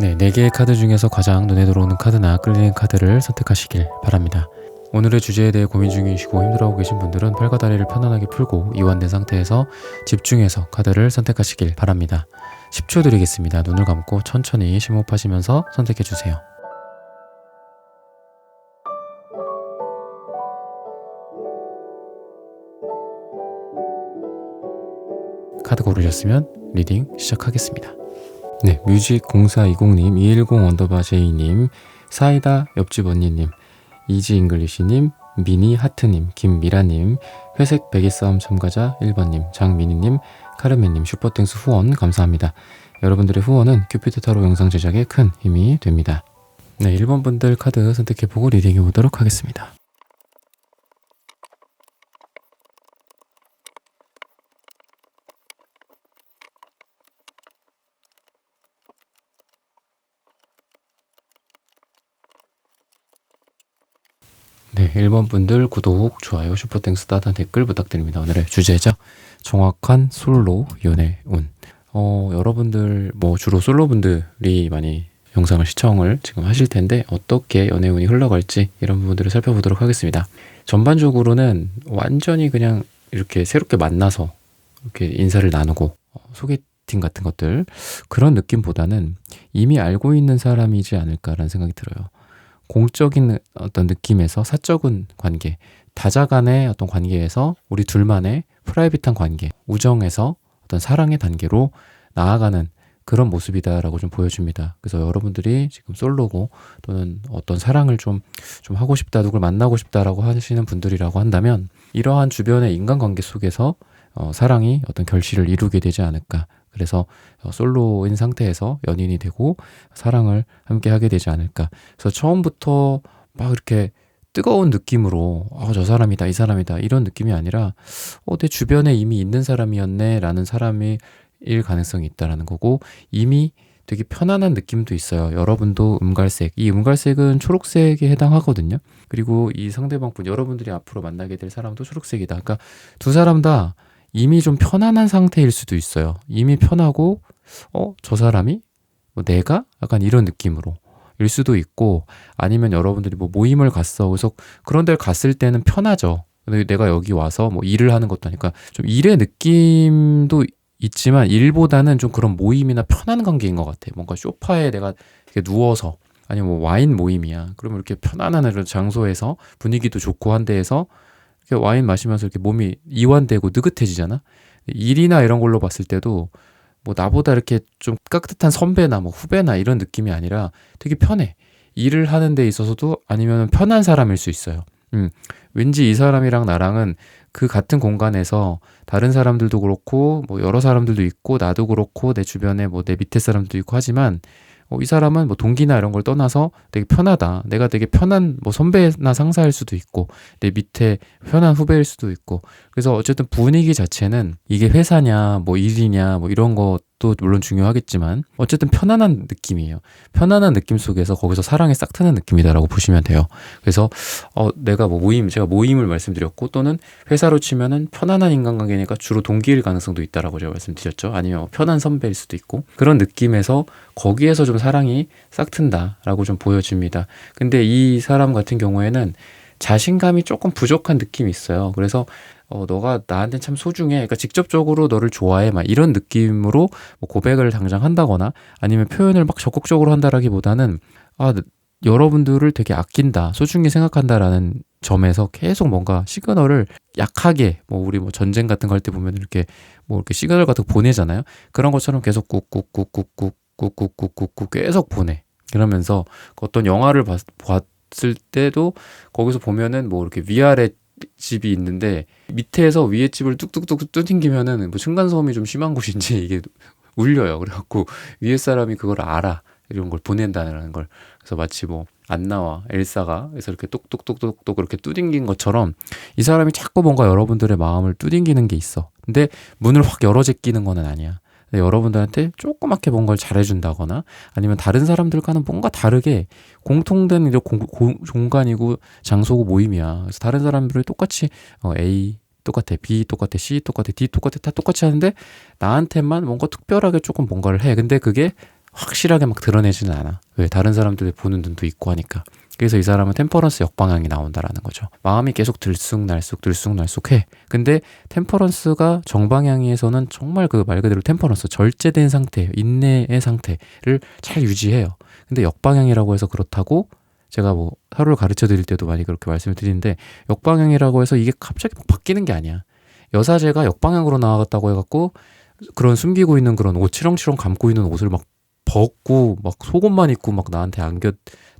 네, 4개의 카드 중에서 가장 눈에 들어오는 카드나 끌리는 카드를 선택하시길 바랍니다. 오늘의 주제에 대해 고민 중이시고 힘들어하고 계신 분들은 팔과 다리를 편안하게 풀고 이완된 상태에서 집중해서 카드를 선택하시길 바랍니다. 10초 드리겠습니다. 눈을 감고 천천히 심호흡하시면서 선택해주세요. 카드 고르셨으면 리딩 시작하겠습니다. 네, 뮤직0420님, 210_J님, 사이다 옆집 언니님, 이지잉글리시님, 미니하트님, 김미라님, 회색 베개싸움 참가자 1번님, 장미니님, 카르멘님, 슈퍼땡스 후원 감사합니다. 여러분들의 후원은 큐피드 타로 영상 제작에 큰 힘이 됩니다. 네, 1번 분들 카드 선택해보고 리딩해보도록 하겠습니다. 네, 1번 분들 구독, 좋아요, 슈퍼땡스 따뜻한 댓글 부탁드립니다. 오늘의 주제죠. 정확한 솔로 연애운. 여러분들 주로 솔로분들이 많이 영상을 시청을 지금 하실 텐데 어떻게 연애운이 흘러갈지 이런 부분들을 살펴보도록 하겠습니다. 전반적으로는 완전히 그냥 이렇게 새롭게 만나서 이렇게 인사를 나누고 소개팅 같은 것들 그런 느낌보다는 이미 알고 있는 사람이지 않을까라는 생각이 들어요. 공적인 어떤 느낌에서 사적인 관계, 다자간의 어떤 관계에서 우리 둘만의 프라이빗한 관계, 우정에서 어떤 사랑의 단계로 나아가는 그런 모습이다라고 좀 보여줍니다. 그래서 여러분들이 지금 솔로고 또는 어떤 사랑을 좀 하고 싶다, 누굴 만나고 싶다라고 하시는 분들이라고 한다면 이러한 주변의 인간관계 속에서 사랑이 어떤 결실을 이루게 되지 않을까. 그래서 솔로인 상태에서 연인이 되고 사랑을 함께 하게 되지 않을까. 그래서 처음부터 막 이렇게 뜨거운 느낌으로 저 사람이다, 이 사람이다 이런 느낌이 아니라 내 주변에 이미 있는 사람이었네 라는 사람일 가능성이 있다라는 거고, 이미 되게 편안한 느낌도 있어요. 여러분도 음갈색, 이 음갈색은 초록색에 해당하거든요. 그리고 이 상대방분, 여러분들이 앞으로 만나게 될 사람도 초록색이다. 그러니까 두 사람 다 이미 좀 편안한 상태일 수도 있어요. 이미 편하고 저 사람이 내가 약간 이런 느낌으로 일 수도 있고, 아니면 여러분들이 모임을 갔어. 그래서 그런 데를 갔을 때는 편하죠. 근데 내가 여기 와서 일을 하는 것도 아니까 좀 일의 느낌도 있지만 일보다는 좀 그런 모임이나 편한 관계인 것 같아. 뭔가 소파에 내가 이렇게 누워서, 아니면 와인 모임이야. 그러면 이렇게 편안한 이런 장소에서 분위기도 좋고 한 데에서 이렇게 와인 마시면서 이렇게 몸이 이완되고 느긋해지잖아. 일이나 이런 걸로 봤을 때도 나보다 이렇게 좀 깍듯한 선배나 후배나 이런 느낌이 아니라 되게 편해. 일을 하는 데 있어서도 아니면 편한 사람일 수 있어요. 왠지 이 사람이랑 나랑은 그 같은 공간에서 다른 사람들도 그렇고 여러 사람들도 있고 나도 그렇고 내 주변에 내 밑에 사람도 있고 하지만 이 사람은 동기나 이런 걸 떠나서 되게 편하다. 내가 되게 편한 선배나 상사일 수도 있고 내 밑에 편한 후배일 수도 있고, 그래서 어쨌든 분위기 자체는 이게 회사냐 일이냐 이런 것도 물론 중요하겠지만 어쨌든 편안한 느낌이에요. 편안한 느낌 속에서 거기서 사랑이 싹 트는 느낌이다라고 보시면 돼요. 그래서 내가 제가 모임을 말씀드렸고, 또는 회사로 치면은 편안한 인간관계니까 주로 동기일 가능성도 있다라고 제가 말씀드렸죠. 아니면 편한 선배일 수도 있고, 그런 느낌에서 거기에서 좀 사랑이 싹 튼다라고 좀 보여집니다. 근데 이 사람 같은 경우에는 자신감이 조금 부족한 느낌이 있어요. 그래서 너가 나한테 참 소중해, 그러니까 직접적으로 너를 좋아해 막 이런 느낌으로 고백을 당장 한다거나 아니면 표현을 막 적극적으로 한다라기보다는 여러분들을 되게 아낀다, 소중히 생각한다라는 점에서 계속 뭔가 시그널을 약하게 우리 전쟁 같은 거 할 때 보면 이렇게 이렇게 시그널 같은 거 보내잖아요. 그런 것처럼 계속 꾹꾹꾹꾹꾹꾹꾹꾹꾹꾹 계속 보내. 그러면서 어떤 영화를 봤을 때도 거기서 보면은 이렇게 위아래 집이 있는데 밑에서 위에 집을 뚝뚝뚝 뚫ting기면은 층간소음이 좀 심한 곳인지 이게 울려요. 그래갖고 위에 사람이 그걸 알아. 이런 걸 보낸다는 걸. 그래서 마치 안나와 엘사가 그래서 이렇게 똑똑똑똑똑 그렇게 뚜딩긴 것처럼 이 사람이 자꾸 뭔가 여러분들의 마음을 뚜딩기는 게 있어. 근데 문을 확 열어 제끼는 건 아니야. 근데 여러분들한테 조그맣게 뭔가를 잘해준다거나 아니면 다른 사람들과는 뭔가 다르게 공통된 공간이고 장소고 모임이야. 그래서 다른 사람들이 똑같이 A 똑같아, B 똑같아, C 똑같아, D 똑같아, 다 똑같이 하는데 나한테만 뭔가 특별하게 조금 뭔가를 해. 근데 그게 확실하게 막 드러내지는 않아. 왜? 다른 사람들이 보는 눈도 있고 하니까. 그래서 이 사람은 템퍼런스 역방향이 나온다라는 거죠. 마음이 계속 들쑥날쑥해. 근데 템퍼런스가 정방향에서는 정말 그 말 그대로 템퍼런스, 절제된 상태, 인내의 상태를 잘 유지해요. 근데 역방향이라고 해서 그렇다고 제가 뭐 하루를 가르쳐 드릴 때도 많이 그렇게 말씀을 드리는데, 역방향이라고 해서 이게 갑자기 바뀌는 게 아니야. 여사제가 역방향으로 나아갔다고 해갖고 그런 숨기고 있는 그런 옷, 치렁치렁 감고 있는 옷을 막 벗고 막 속옷만 입고 막 나한테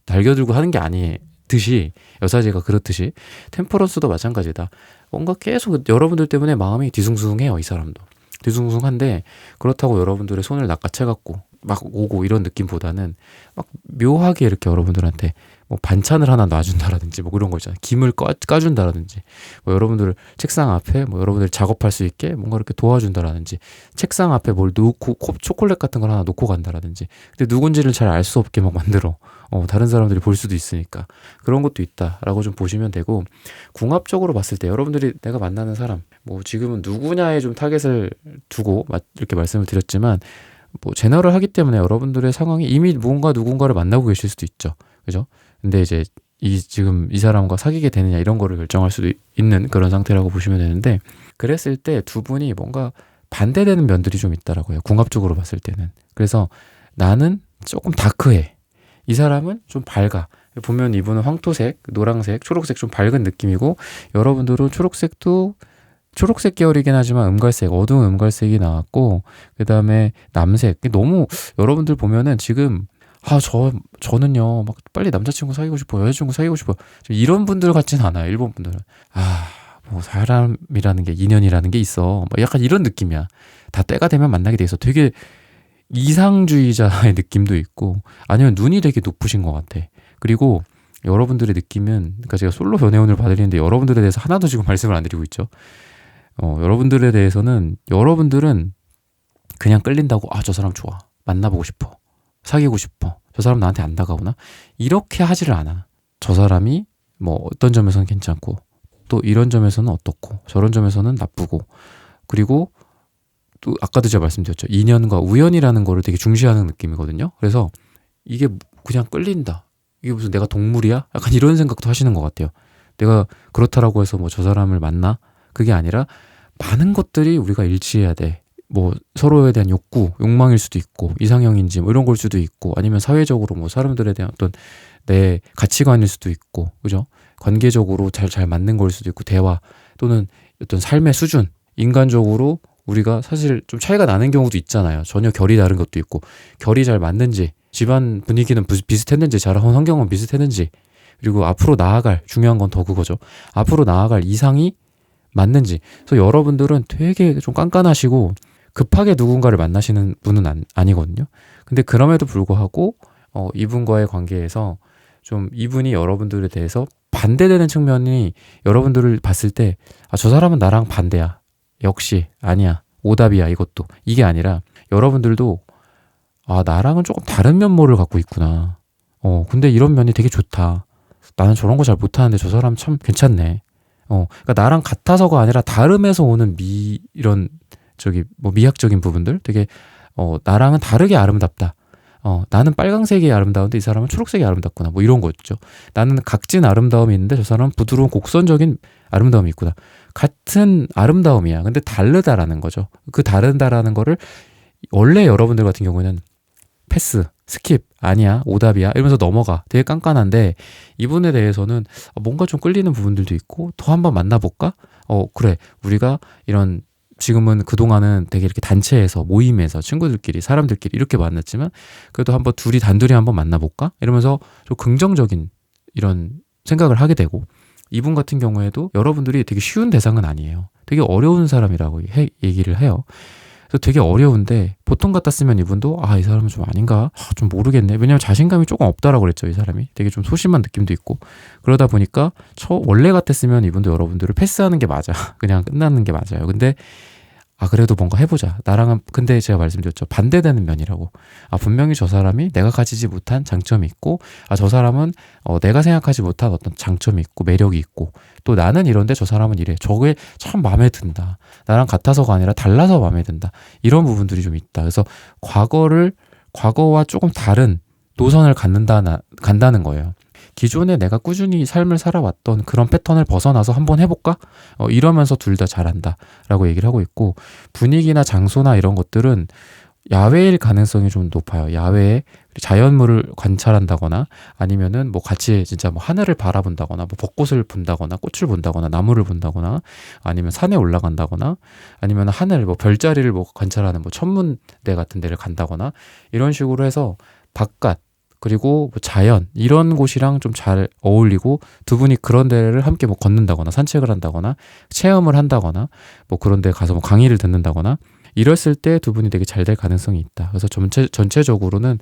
달겨들고 하는 게 아니듯이, 여사제가 그렇듯이 템퍼런스도 마찬가지다. 뭔가 계속 여러분들 때문에 마음이 뒤숭숭해요. 이 사람도 뒤숭숭한데, 그렇다고 여러분들의 손을 낚아채갖고 막 오고 이런 느낌보다는 막 묘하게 이렇게 여러분들한테 뭐 반찬을 하나 놔준다라든지 뭐 그런 거 있잖아요. 김을 까준다라든지, 뭐 여러분들 책상 앞에 뭐 여러분들 작업할 수 있게 뭔가 이렇게 도와준다라든지, 책상 앞에 뭘 놓고 초콜릿 같은 걸 하나 놓고 간다라든지. 근데 누군지를 잘 알 수 없게 막 만들어. 다른 사람들이 볼 수도 있으니까 그런 것도 있다라고 좀 보시면 되고, 궁합적으로 봤을 때 여러분들이 내가 만나는 사람, 뭐 지금은 누구냐에 좀 타겟을 두고 이렇게 말씀을 드렸지만, 뭐 제너럴 하기 때문에 여러분들의 상황이 이미 누군가를 만나고 계실 수도 있죠. 그죠? 근데 이제 지금 이 사람과 사귀게 되느냐 이런 거를 결정할 수도 있는 그런 상태라고 보시면 되는데, 그랬을 때 두 분이 뭔가 반대되는 면들이 좀 있다라고요. 궁합적으로 봤을 때는. 그래서 나는 조금 다크해. 이 사람은 좀 밝아. 보면 이분은 황토색, 노란색, 초록색 좀 밝은 느낌이고, 여러분들은 초록색 계열이긴 하지만 음갈색, 어두운 음갈색이 나왔고, 그 다음에 남색. 너무 여러분들 보면은 지금 저는요 막 빨리 남자친구 사귀고 싶어요, 여자친구 사귀고 싶어요, 이런 분들 같진 않아요. 일본 분들은 뭐 사람이라는 게, 인연이라는 게 있어, 막 약간 이런 느낌이야. 다 때가 되면 만나게 돼 있어. 되게 이상주의자의 느낌도 있고, 아니면 눈이 되게 높으신 것 같아. 그리고 여러분들의 느낌은, 그러니까 제가 솔로 연애운을 봐드리는데 여러분들에 대해서 하나도 지금 말씀을 안 드리고 있죠. 여러분들에 대해서는, 여러분들은 그냥 끌린다고, 저 사람 좋아, 만나보고 싶어, 사귀고 싶어, 저 사람 나한테 안 다가오나, 이렇게 하지를 않아. 저 사람이 뭐 어떤 점에서는 괜찮고, 또 이런 점에서는 어떻고, 저런 점에서는 나쁘고, 그리고 또 아까도 제가 말씀드렸죠. 인연과 우연이라는 거를 되게 중시하는 느낌이거든요. 그래서 이게 그냥 끌린다, 이게 무슨 내가 동물이야? 약간 이런 생각도 하시는 것 같아요. 내가 그렇다라고 해서 뭐 저 사람을 만나? 그게 아니라 많은 것들이 우리가 일치해야 돼. 뭐 서로에 대한 욕망일 수도 있고, 이상형인지 뭐 이런 걸 수도 있고, 아니면 사회적으로 뭐 사람들에 대한 어떤 내 가치관일 수도 있고, 그죠? 관계적으로 잘 맞는 걸 수도 있고, 대화 또는 어떤 삶의 수준, 인간적으로 우리가 사실 좀 차이가 나는 경우도 있잖아요. 전혀 결이 다른 것도 있고, 결이 잘 맞는지, 집안 분위기는 비슷했는지, 자라온 환경은 비슷했는지, 그리고 앞으로 나아갈, 중요한 건 더 그거죠. 앞으로 나아갈 이상이 맞는지. 그래서 여러분들은 되게 좀 깐깐하시고 급하게 누군가를 만나시는 분은 아니거든요. 근데 그럼에도 불구하고 이분과의 관계에서 좀 이분이 여러분들에 대해서 반대되는 측면이, 여러분들을 봤을 때 저 사람은 나랑 반대야, 역시 아니야, 오답이야, 이것도, 이게 아니라 여러분들도 나랑은 조금 다른 면모를 갖고 있구나. 근데 이런 면이 되게 좋다. 나는 저런 거 잘 못하는데 저 사람 참 괜찮네. 그러니까 나랑 같아서가 아니라 다름에서 오는 이런 뭐 미학적인 부분들, 되게 나랑은 다르게 아름답다. 나는 빨강색이 아름다운데 이 사람은 초록색이 아름답구나. 뭐 이런 거였죠. 나는 각진 아름다움이 있는데 저 사람은 부드러운 곡선적인 아름다움이 있구나. 같은 아름다움이야. 근데 다르다라는 거죠. 그 다르다라는 거를 원래 여러분들 같은 경우에는 패스, 스킵, 아니야, 오답이야 이러면서 넘어가. 되게 깐깐한데, 이분에 대해서는 뭔가 좀 끌리는 부분들도 있고, 더 한번 만나볼까? 그래, 우리가 이런, 지금은 그동안은 되게 이렇게 단체에서, 모임에서, 친구들끼리, 사람들끼리 이렇게 만났지만, 그래도 한번 단둘이 한번 만나볼까? 이러면서 좀 긍정적인 이런 생각을 하게 되고, 이분 같은 경우에도 여러분들이 되게 쉬운 대상은 아니에요. 되게 어려운 사람이라고 얘기를 해요. 그래서 되게 어려운데, 보통 같았으면 이분도 이 사람은 좀 아닌가? 좀 모르겠네. 왜냐면 자신감이 조금 없다라고 그랬죠. 이 사람이 되게 좀 소심한 느낌도 있고, 그러다 보니까 원래 같았으면 이분도 여러분들을 패스하는 게 맞아. 그냥 끝나는 게 맞아요. 근데 그래도 뭔가 해보자. 나랑은, 근데 제가 말씀드렸죠. 반대되는 면이라고. 분명히 저 사람이 내가 가지지 못한 장점이 있고, 저 사람은 내가 생각하지 못한 어떤 장점이 있고, 매력이 있고, 또 나는 이런데 저 사람은 이래. 저게 참 마음에 든다. 나랑 같아서가 아니라 달라서 마음에 든다. 이런 부분들이 좀 있다. 그래서 과거를 과거와 조금 다른 노선을 간다는 거예요. 기존에 내가 꾸준히 삶을 살아왔던 그런 패턴을 벗어나서 한번 해볼까? 이러면서 둘 다 잘한다 라고 얘기를 하고 있고, 분위기나 장소나 이런 것들은 야외일 가능성이 좀 높아요. 야외에 자연물을 관찰한다거나 아니면은 뭐 같이 진짜 뭐 하늘을 바라본다거나 뭐 벚꽃을 본다거나 꽃을 본다거나 나무를 본다거나 아니면 산에 올라간다거나 아니면 하늘 뭐 별자리를 뭐 관찰하는 뭐 천문대 같은 데를 간다거나 이런 식으로 해서 바깥 그리고 뭐 자연 이런 곳이랑 좀 잘 어울리고 두 분이 그런 데를 함께 뭐 걷는다거나 산책을 한다거나 체험을 한다거나 뭐 그런 데 가서 뭐 강의를 듣는다거나 이랬을 때 두 분이 되게 잘 될 가능성이 있다. 그래서 전체적으로는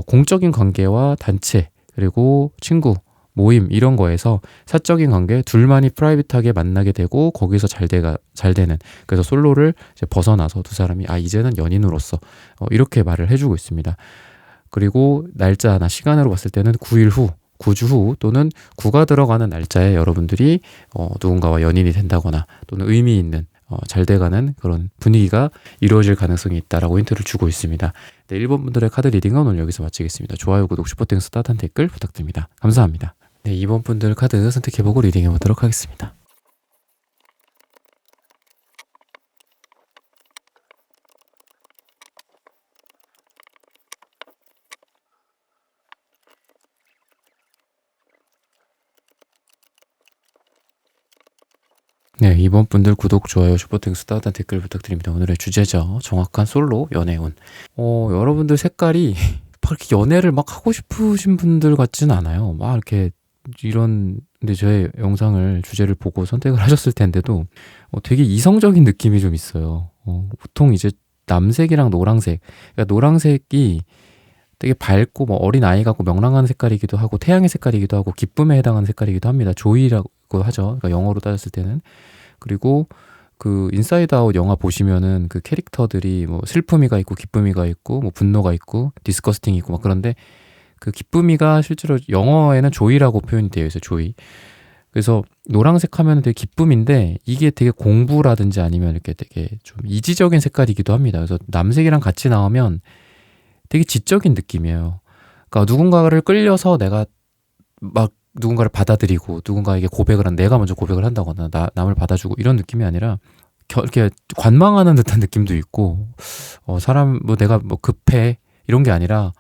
공적인 관계와 단체 그리고 친구 모임 이런 거에서 사적인 관계 둘만이 프라이빗하게 만나게 되고 거기서 잘 되는, 그래서 솔로를 이제 벗어나서 두 사람이 이제는 연인으로서 이렇게 말을 해주고 있습니다. 그리고 날짜나 시간으로 봤을 때는 9일 후 9주 후 또는 9가 들어가는 날짜에 여러분들이 누군가와 연인이 된다거나 또는 의미 있는 잘 돼가는 그런 분위기가 이루어질 가능성이 있다라고 힌트를 주고 있습니다. 네, 1번 분들의 카드 리딩은 오늘 여기서 마치겠습니다. 좋아요, 구독, 슈퍼땡스, 따뜻한 댓글 부탁드립니다. 감사합니다. 네, 2번 분들 카드 선택해보고 리딩해보도록 하겠습니다. 네, 2번 분들 구독, 좋아요, 슈퍼땡스, 따뜻한 댓글 부탁드립니다. 오늘의 주제죠. 정확한 솔로 연애운. 여러분들 색깔이 막 이렇게 연애를 막 하고 싶으신 분들 같진 않아요. 막 이렇게 근데 저의 영상을 주제를 보고 선택을 하셨을 텐데도 되게 이성적인 느낌이 좀 있어요. 보통 이제 남색이랑 노란색, 그러니까 노란색이 되게 밝고 뭐 어린 아이 같고 명랑한 색깔이기도 하고 태양의 색깔이기도 하고 기쁨에 해당하는 색깔이기도 합니다. 조이라고 하죠. 그러니까 영어로 따졌을 때는. 그리고 그 인사이드 아웃 영화 보시면은 그 캐릭터들이 뭐 슬픔이가 있고 기쁨이가 있고 뭐 분노가 있고 디스커스팅이 있고 막 그런데 그 기쁨이가 실제로 영어에는 조이라고 표현이 되어 있어요. 조이. 그래서 노란색 하면 되게 기쁨인데 이게 되게 공부라든지 아니면 이렇게 되게 좀 이지적인 색깔이기도 합니다. 그래서 남색이랑 같이 나오면 되게 지적인 느낌이에요. 그러니까 누군가를 끌려서 내가 막 누군가를 받아들이고 누군가에게 내가 먼저 고백을 한다거나 남을 받아주고 이런 느낌이 아니라 이렇게 관망하는 듯한 느낌도 있고 사람 뭐 내가 뭐 급해 이런 게 아니라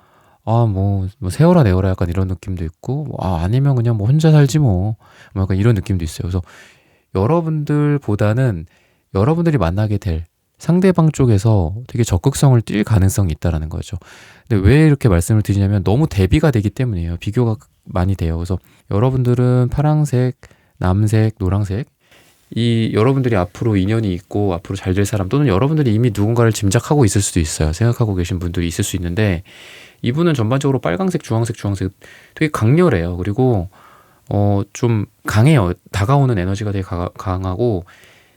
뭐 세워라 내워라 약간 이런 느낌도 있고 아니면 그냥 뭐 혼자 살지 뭐 약간 이런 느낌도 있어요. 그래서 여러분들보다는 여러분들이 만나게 될 상대방 쪽에서 되게 적극성을 띨 가능성이 있다라는 거죠. 근데 왜 이렇게 말씀을 드리냐면 너무 대비가 되기 때문이에요. 비교가 많이 돼요. 그래서 여러분들은 파랑색, 남색, 노랑색 여러분들이 앞으로 인연이 있고 앞으로 잘 될 사람 또는 여러분들이 이미 누군가를 짐작하고 있을 수도 있어요. 생각하고 계신 분들이 있을 수 있는데 이분은 전반적으로 빨강색, 주황색 되게 강렬해요. 그리고 좀 강해요. 다가오는 에너지가 되게 강하고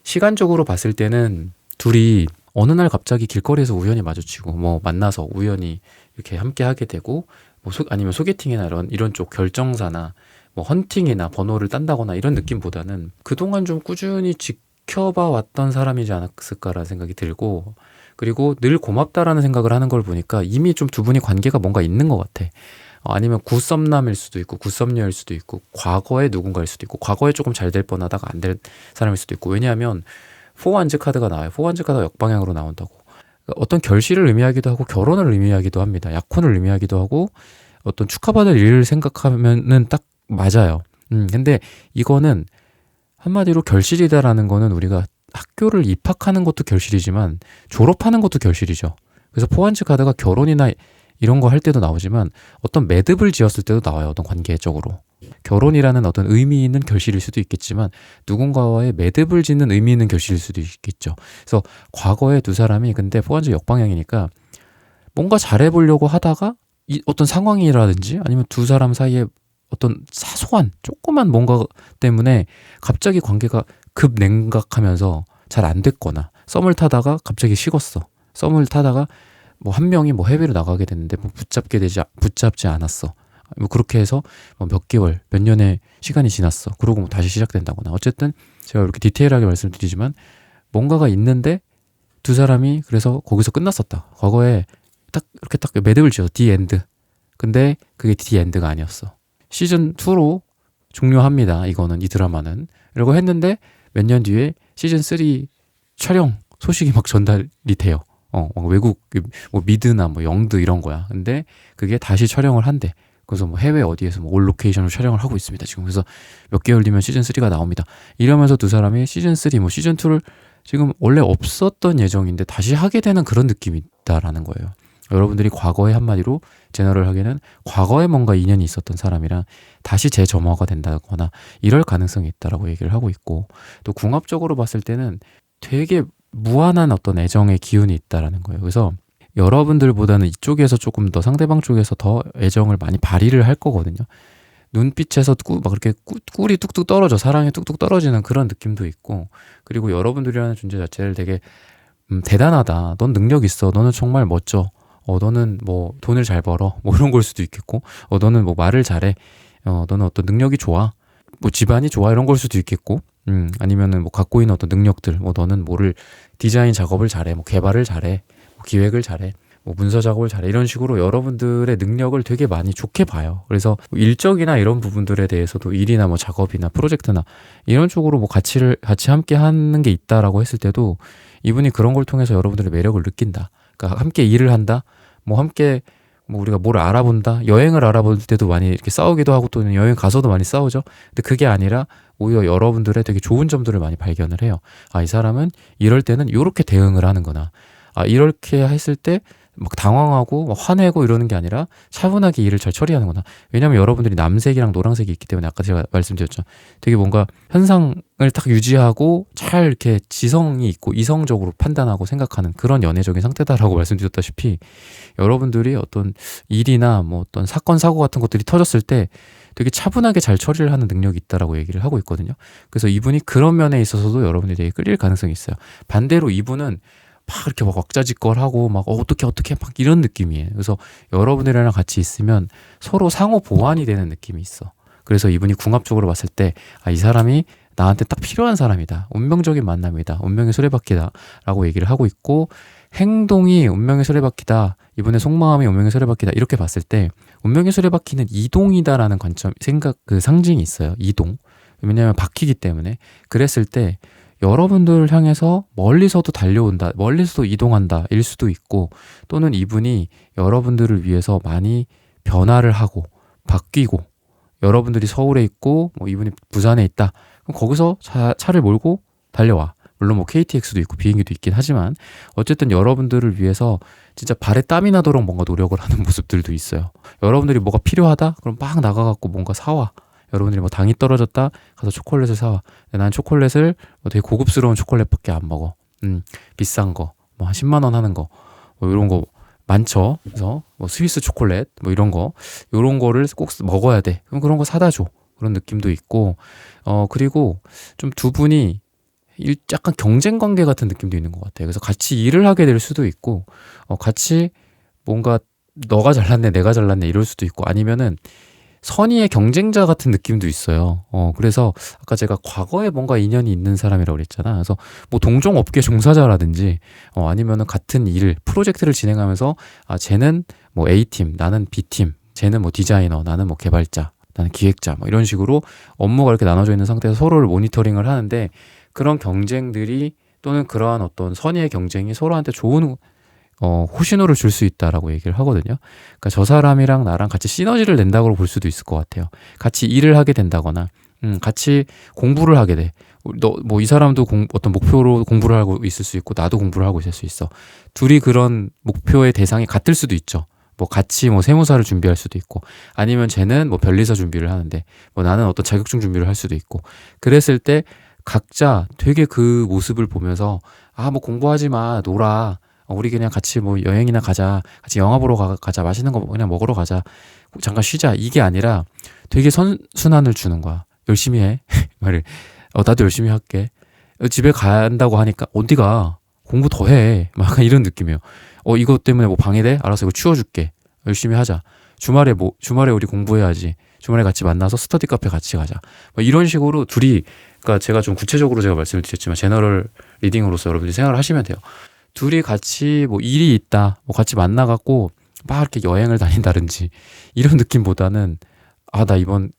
시간적으로 봤을 때는 둘이 어느 날 갑자기 길거리에서 우연히 마주치고 뭐 만나서 우연히 이렇게 함께 하게 되고 뭐 아니면 소개팅이나 이런 쪽 결정사나 뭐 헌팅이나 번호를 딴다거나 이런 느낌보다는 그동안 좀 꾸준히 지켜봐 왔던 사람이지 않았을까라는 생각이 들고, 그리고 늘 고맙다라는 생각을 하는 걸 보니까 이미 좀 두 분이 관계가 뭔가 있는 것 같아. 아니면 구썸남일 수도 있고 구썸녀일 수도 있고 과거의 누군가일 수도 있고 과거에 조금 잘 될 뻔하다가 안 될 사람일 수도 있고, 왜냐하면 포완즈 카드가 나와요. 포완즈 카드가 역방향으로 나온다고. 어떤 결실을 의미하기도 하고 결혼을 의미하기도 합니다. 약혼을 의미하기도 하고 어떤 축하받을 일을 생각하면은 딱 맞아요. 근데 이거는 한마디로 결실이다라는 거는 우리가 학교를 입학하는 것도 결실이지만 졸업하는 것도 결실이죠. 그래서 포완즈 카드가 결혼이나 이런 거 할 때도 나오지만 어떤 매듭을 지었을 때도 나와요. 어떤 관계적으로. 결혼이라는 어떤 의미 있는 결실일 수도 있겠지만 누군가와의 매듭을 짓는 의미 있는 결실일 수도 있겠죠. 그래서 과거에 두 사람이 근데 포완즈 역방향이니까 뭔가 잘해보려고 하다가 어떤 상황이라든지 아니면 두 사람 사이에 어떤 사소한 조그만 뭔가 때문에 갑자기 관계가 급냉각하면서 잘 안 됐거나 썸을 타다가 갑자기 식었어. 썸을 타다가 뭐 한 명이 뭐 해외로 나가게 됐는데 뭐 붙잡지 않았어. 뭐 그렇게 해서 뭐 몇 개월, 몇 년의 시간이 지났어. 그러고 뭐 다시 시작된다거나. 어쨌든 제가 이렇게 디테일하게 말씀드리지만 뭔가가 있는데 두 사람이 그래서 거기서 끝났었다. 과거에 딱 이렇게 딱 매듭을 지어서 디 엔드. 근데 그게 디 엔드가 아니었어. 시즌 2로 종료합니다. 이거는 이 드라마는. 이러고 했는데 몇 년 뒤에 시즌 3 촬영 소식이 막 전달이 돼요. 막 외국 뭐 미드나 뭐 영드 이런 거야. 근데 그게 다시 촬영을 한대. 그래서 뭐 해외 어디에서 뭐 올 로케이션으로 촬영을 하고 있습니다. 지금 그래서 몇 개월 뒤면 시즌 3가 나옵니다. 이러면서 두 사람이 시즌 3, 뭐 시즌 2를 지금 원래 없었던 예정인데 다시 하게 되는 그런 느낌이 있다라는 거예요. 여러분들이 과거에 한마디로 제너럴하게는 과거에 뭔가 인연이 있었던 사람이랑 다시 재점화가 된다거나 이럴 가능성이 있다라고 얘기를 하고 있고, 또 궁합적으로 봤을 때는 되게 무한한 어떤 애정의 기운이 있다라는 거예요. 그래서 여러분들보다는 이쪽에서 조금 더 상대방 쪽에서 더 애정을 많이 발휘를 할 거거든요. 눈빛에서 막 이렇게 꿀이 뚝뚝 떨어져, 사랑이 뚝뚝 떨어지는 그런 느낌도 있고, 그리고 여러분들이라는 존재 자체를 되게 대단하다, 넌 능력 있어, 너는 정말 멋져, 너는 뭐 돈을 잘 벌어, 뭐 이런 걸 수도 있겠고, 너는 뭐 말을 잘해, 너는 어떤 능력이 좋아, 뭐 집안이 좋아, 이런 걸 수도 있겠고, 아니면은 뭐 갖고 있는 어떤 능력들, 뭐 너는 뭐를 디자인 작업을 잘해, 뭐 개발을 잘해, 뭐 기획을 잘해, 뭐 문서 작업을 잘해, 이런 식으로 여러분들의 능력을 되게 많이 좋게 봐요. 그래서 일적이나 이런 부분들에 대해서도 일이나 뭐 작업이나 프로젝트나 이런 쪽으로 뭐 같이 함께 하는 게 있다라고 했을 때도 이분이 그런 걸 통해서 여러분들의 매력을 느낀다. 그러니까 함께 일을 한다, 뭐 함께 뭐 우리가 뭘 알아본다, 여행을 알아볼 때도 많이 이렇게 싸우기도 하고 또는 여행 가서도 많이 싸우죠. 근데 그게 아니라 오히려 여러분들의 되게 좋은 점들을 많이 발견을 해요. 이 사람은 이럴 때는 이렇게 대응을 하는구나. 이렇게 했을 때 막 당황하고 막 화내고 이러는 게 아니라 차분하게 일을 잘 처리하는구나. 왜냐면 여러분들이 남색이랑 노란색이 있기 때문에 아까 제가 말씀드렸죠. 되게 뭔가 현상을 딱 유지하고 잘 이렇게 지성이 있고 이성적으로 판단하고 생각하는 그런 연애적인 상태다라고 말씀드렸다시피, 여러분들이 어떤 일이나 뭐 어떤 사건 사고 같은 것들이 터졌을 때 되게 차분하게 잘 처리를 하는 능력이 있다라고 얘기를 하고 있거든요. 그래서 이분이 그런 면에 있어서도 여러분들이 되게 끌릴 가능성이 있어요. 반대로 이분은 막 이렇게 막 왁자지껄하고 막 어떻게 막 이런 느낌이에요. 그래서 여러분들이랑 같이 있으면 서로 상호 보완이 되는 느낌이 있어. 그래서 이분이 궁합적으로 봤을 때 이 사람이 나한테 딱 필요한 사람이다, 운명적인 만남이다, 운명의 수레바퀴다 라고 얘기를 하고 있고, 행동이 운명의 수레바퀴다, 이분의 속마음이 운명의 수레바퀴다, 이렇게 봤을 때 운명의 수레바퀴는 이동이다라는 관점, 그 상징이 있어요. 이동. 왜냐하면 바뀌기 때문에. 그랬을 때 여러분들 향해서 멀리서도 달려온다, 멀리서도 이동한다 일 수도 있고, 또는 이분이 여러분들을 위해서 많이 변화를 하고 바뀌고, 여러분들이 서울에 있고 뭐 이분이 부산에 있다, 그럼 거기서 차를 몰고 달려와. 물론 뭐 KTX도 있고 비행기도 있긴 하지만 어쨌든 여러분들을 위해서 진짜 발에 땀이 나도록 뭔가 노력을 하는 모습들도 있어요. 여러분들이 뭐가 필요하다? 그럼 막 나가갖고 뭔가 사와. 여러분들이 뭐 당이 떨어졌다? 가서 초콜릿을 사와. 근데 난 초콜릿을 뭐 되게 고급스러운 초콜릿밖에 안 먹어. 비싼 거, 뭐 한 10만 원 하는 거, 뭐 이런 거 많죠. 그래서 뭐 스위스 초콜릿, 뭐 이런 거, 요런 거를 꼭 먹어야 돼. 그럼 그런 거 사다 줘. 그런 느낌도 있고, 그리고 좀 두 분이 약간 경쟁 관계 같은 느낌도 있는 것 같아요. 그래서 같이 일을 하게 될 수도 있고, 같이 뭔가 너가 잘났네, 내가 잘났네 이럴 수도 있고, 아니면은 선의의 경쟁자 같은 느낌도 있어요. 그래서 아까 제가 과거에 뭔가 인연이 있는 사람이라고 그랬잖아. 그래서 뭐 동종업계 종사자라든지, 아니면은 같은 일, 프로젝트를 진행하면서, 쟤는 뭐 A팀, 나는 B팀, 쟤는 뭐 디자이너, 나는 뭐 개발자, 나는 기획자, 뭐 이런 식으로 업무가 이렇게 나눠져 있는 상태에서 서로를 모니터링을 하는데, 그런 경쟁들이 또는 그러한 어떤 선의의 경쟁이 서로한테 좋은 호신호를 줄 수 있다라고 얘기를 하거든요. 그러니까 저 사람이랑 나랑 같이 시너지를 낸다고 볼 수도 있을 것 같아요. 같이 일을 하게 된다거나, 같이 공부를 하게 돼. 뭐 이 사람도 어떤 목표로 공부를 하고 있을 수 있고, 나도 공부를 하고 있을 수 있어. 둘이 그런 목표의 대상이 같을 수도 있죠. 뭐 같이 뭐 세무사를 준비할 수도 있고, 아니면 쟤는 뭐 변리사 준비를 하는데, 뭐 나는 어떤 자격증 준비를 할 수도 있고, 그랬을 때 각자 되게 그 모습을 보면서, 뭐 공부하지 마, 놀아. 우리 그냥 같이 뭐 여행이나 가자, 같이 영화 보러 가자, 맛있는 거 그냥 먹으러 가자, 잠깐 쉬자, 이게 아니라 되게 선순환을 주는 거야. 열심히 해. 말을. 나도 열심히 할게. 집에 간다고 하니까 어디가, 공부 더 해. 막 약간 이런 느낌이에요. 이것 때문에 뭐 방해돼? 알았어, 이거 치워줄게. 열심히 하자. 주말에 우리 공부해야지. 주말에 같이 만나서 스터디 카페 같이 가자. 뭐 이런 식으로 둘이, 그러니까 제가 좀 구체적으로 제가 말씀을 드렸지만 제너럴 리딩으로서 여러분들이 생각을 하시면 돼요. 둘이 같이 뭐 일이 있다, 뭐 같이 만나갖고 막 이렇게 여행을 다닌다든지 이런 느낌보다는 나 이번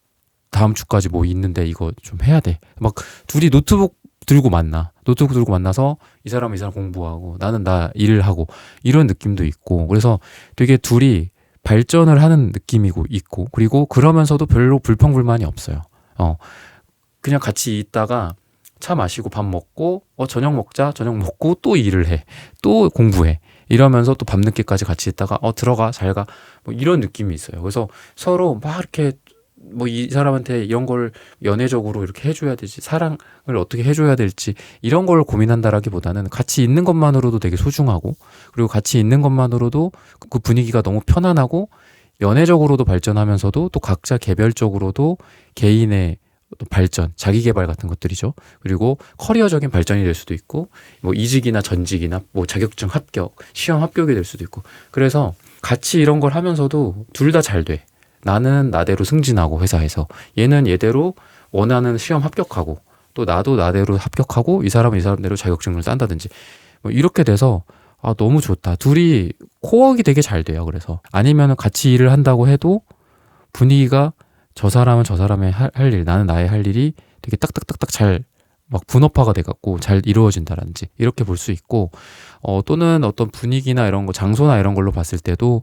다음 주까지 뭐 있는데 이거 좀 해야 돼. 막 둘이 노트북 들고 만나. 노트북 들고 만나서 이 사람은 이 사람 공부하고 나는 나 일을 하고 이런 느낌도 있고 그래서 되게 둘이 발전을 하는 느낌이고 있고 그리고 그러면서도 별로 불평불만이 없어요. 그냥 같이 있다가 차 마시고 밥 먹고 저녁 먹자. 저녁 먹고 또 일을 해. 또 공부해. 이러면서 또 밤늦게까지 같이 있다가 들어가 잘 가. 뭐 이런 느낌이 있어요. 그래서 서로 막 이렇게 뭐 이 사람한테 이런 걸 연애적으로 이렇게 해줘야 되지 사랑을 어떻게 해줘야 될지 이런 걸 고민한다라기보다는 같이 있는 것만으로도 되게 소중하고 그리고 같이 있는 것만으로도 그 분위기가 너무 편안하고 연애적으로도 발전하면서도 또 각자 개별적으로도 개인의 또 발전, 자기 개발 같은 것들이죠. 그리고 커리어적인 발전이 될 수도 있고 뭐 이직이나 전직이나 뭐 자격증 합격, 시험 합격이 될 수도 있고 그래서 같이 이런 걸 하면서도 둘 다 잘 돼. 나는 나대로 승진하고 회사에서 얘는 얘대로 원하는 시험 합격하고 또 나도 나대로 합격하고 이 사람은 이 사람대로 자격증을 딴다든지 뭐 이렇게 돼서 너무 좋다. 둘이 코어가 되게 잘 돼요. 그래서 아니면 같이 일을 한다고 해도 분위기가 저 사람은 저 사람의 할 일, 나는 나의 할 일이 되게 딱딱딱딱 잘 막 분업화가 돼갖고 잘 이루어진다든지 이렇게 볼 수 있고 또는 어떤 분위기나 이런 거 장소나 이런 걸로 봤을 때도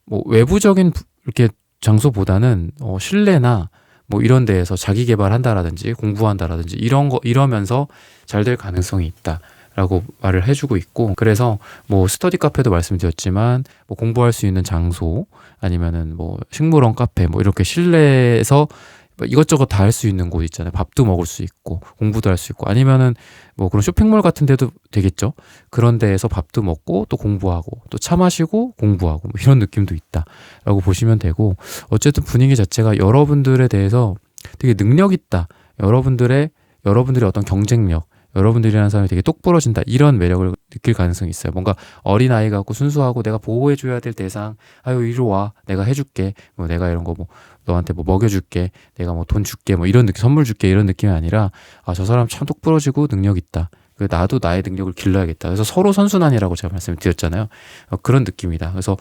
뭐 외부적인 이렇게 장소보다는 실내나 뭐 이런 데에서 자기 개발한다라든지 공부한다라든지 이런 거 이러면서 잘 될 가능성이 있다라고 말을 해주고 있고 그래서 뭐 스터디 카페도 말씀드렸지만 뭐 공부할 수 있는 장소 아니면은 뭐 식물원 카페 뭐 이렇게 실내에서 이것저것 다 할 수 있는 곳 있잖아요. 밥도 먹을 수 있고 공부도 할 수 있고 아니면은 뭐 그런 쇼핑몰 같은 데도 되겠죠. 그런 데에서 밥도 먹고 또 공부하고 또 차 마시고 공부하고 뭐 이런 느낌도 있다라고 보시면 되고 어쨌든 분위기 자체가 여러분들에 대해서 되게 능력 있다. 여러분들의 어떤 경쟁력 여러분들이라는 사람이 되게 똑부러진다 이런 매력을 느낄 가능성이 있어요. 뭔가 어린아이 같고 순수하고 내가 보호해줘야 될 대상 이리 와 내가 해줄게 뭐 내가 이런 거 뭐 너한테 뭐 먹여줄게 내가 뭐 돈 줄게 뭐 이런 느낌 선물 줄게 이런 느낌이 아니라 저 사람 참 똑부러지고 능력 있다. 나도 나의 능력을 길러야겠다. 그래서 서로 선순환이라고 제가 말씀을 드렸잖아요. 그런 느낌이다. 그래서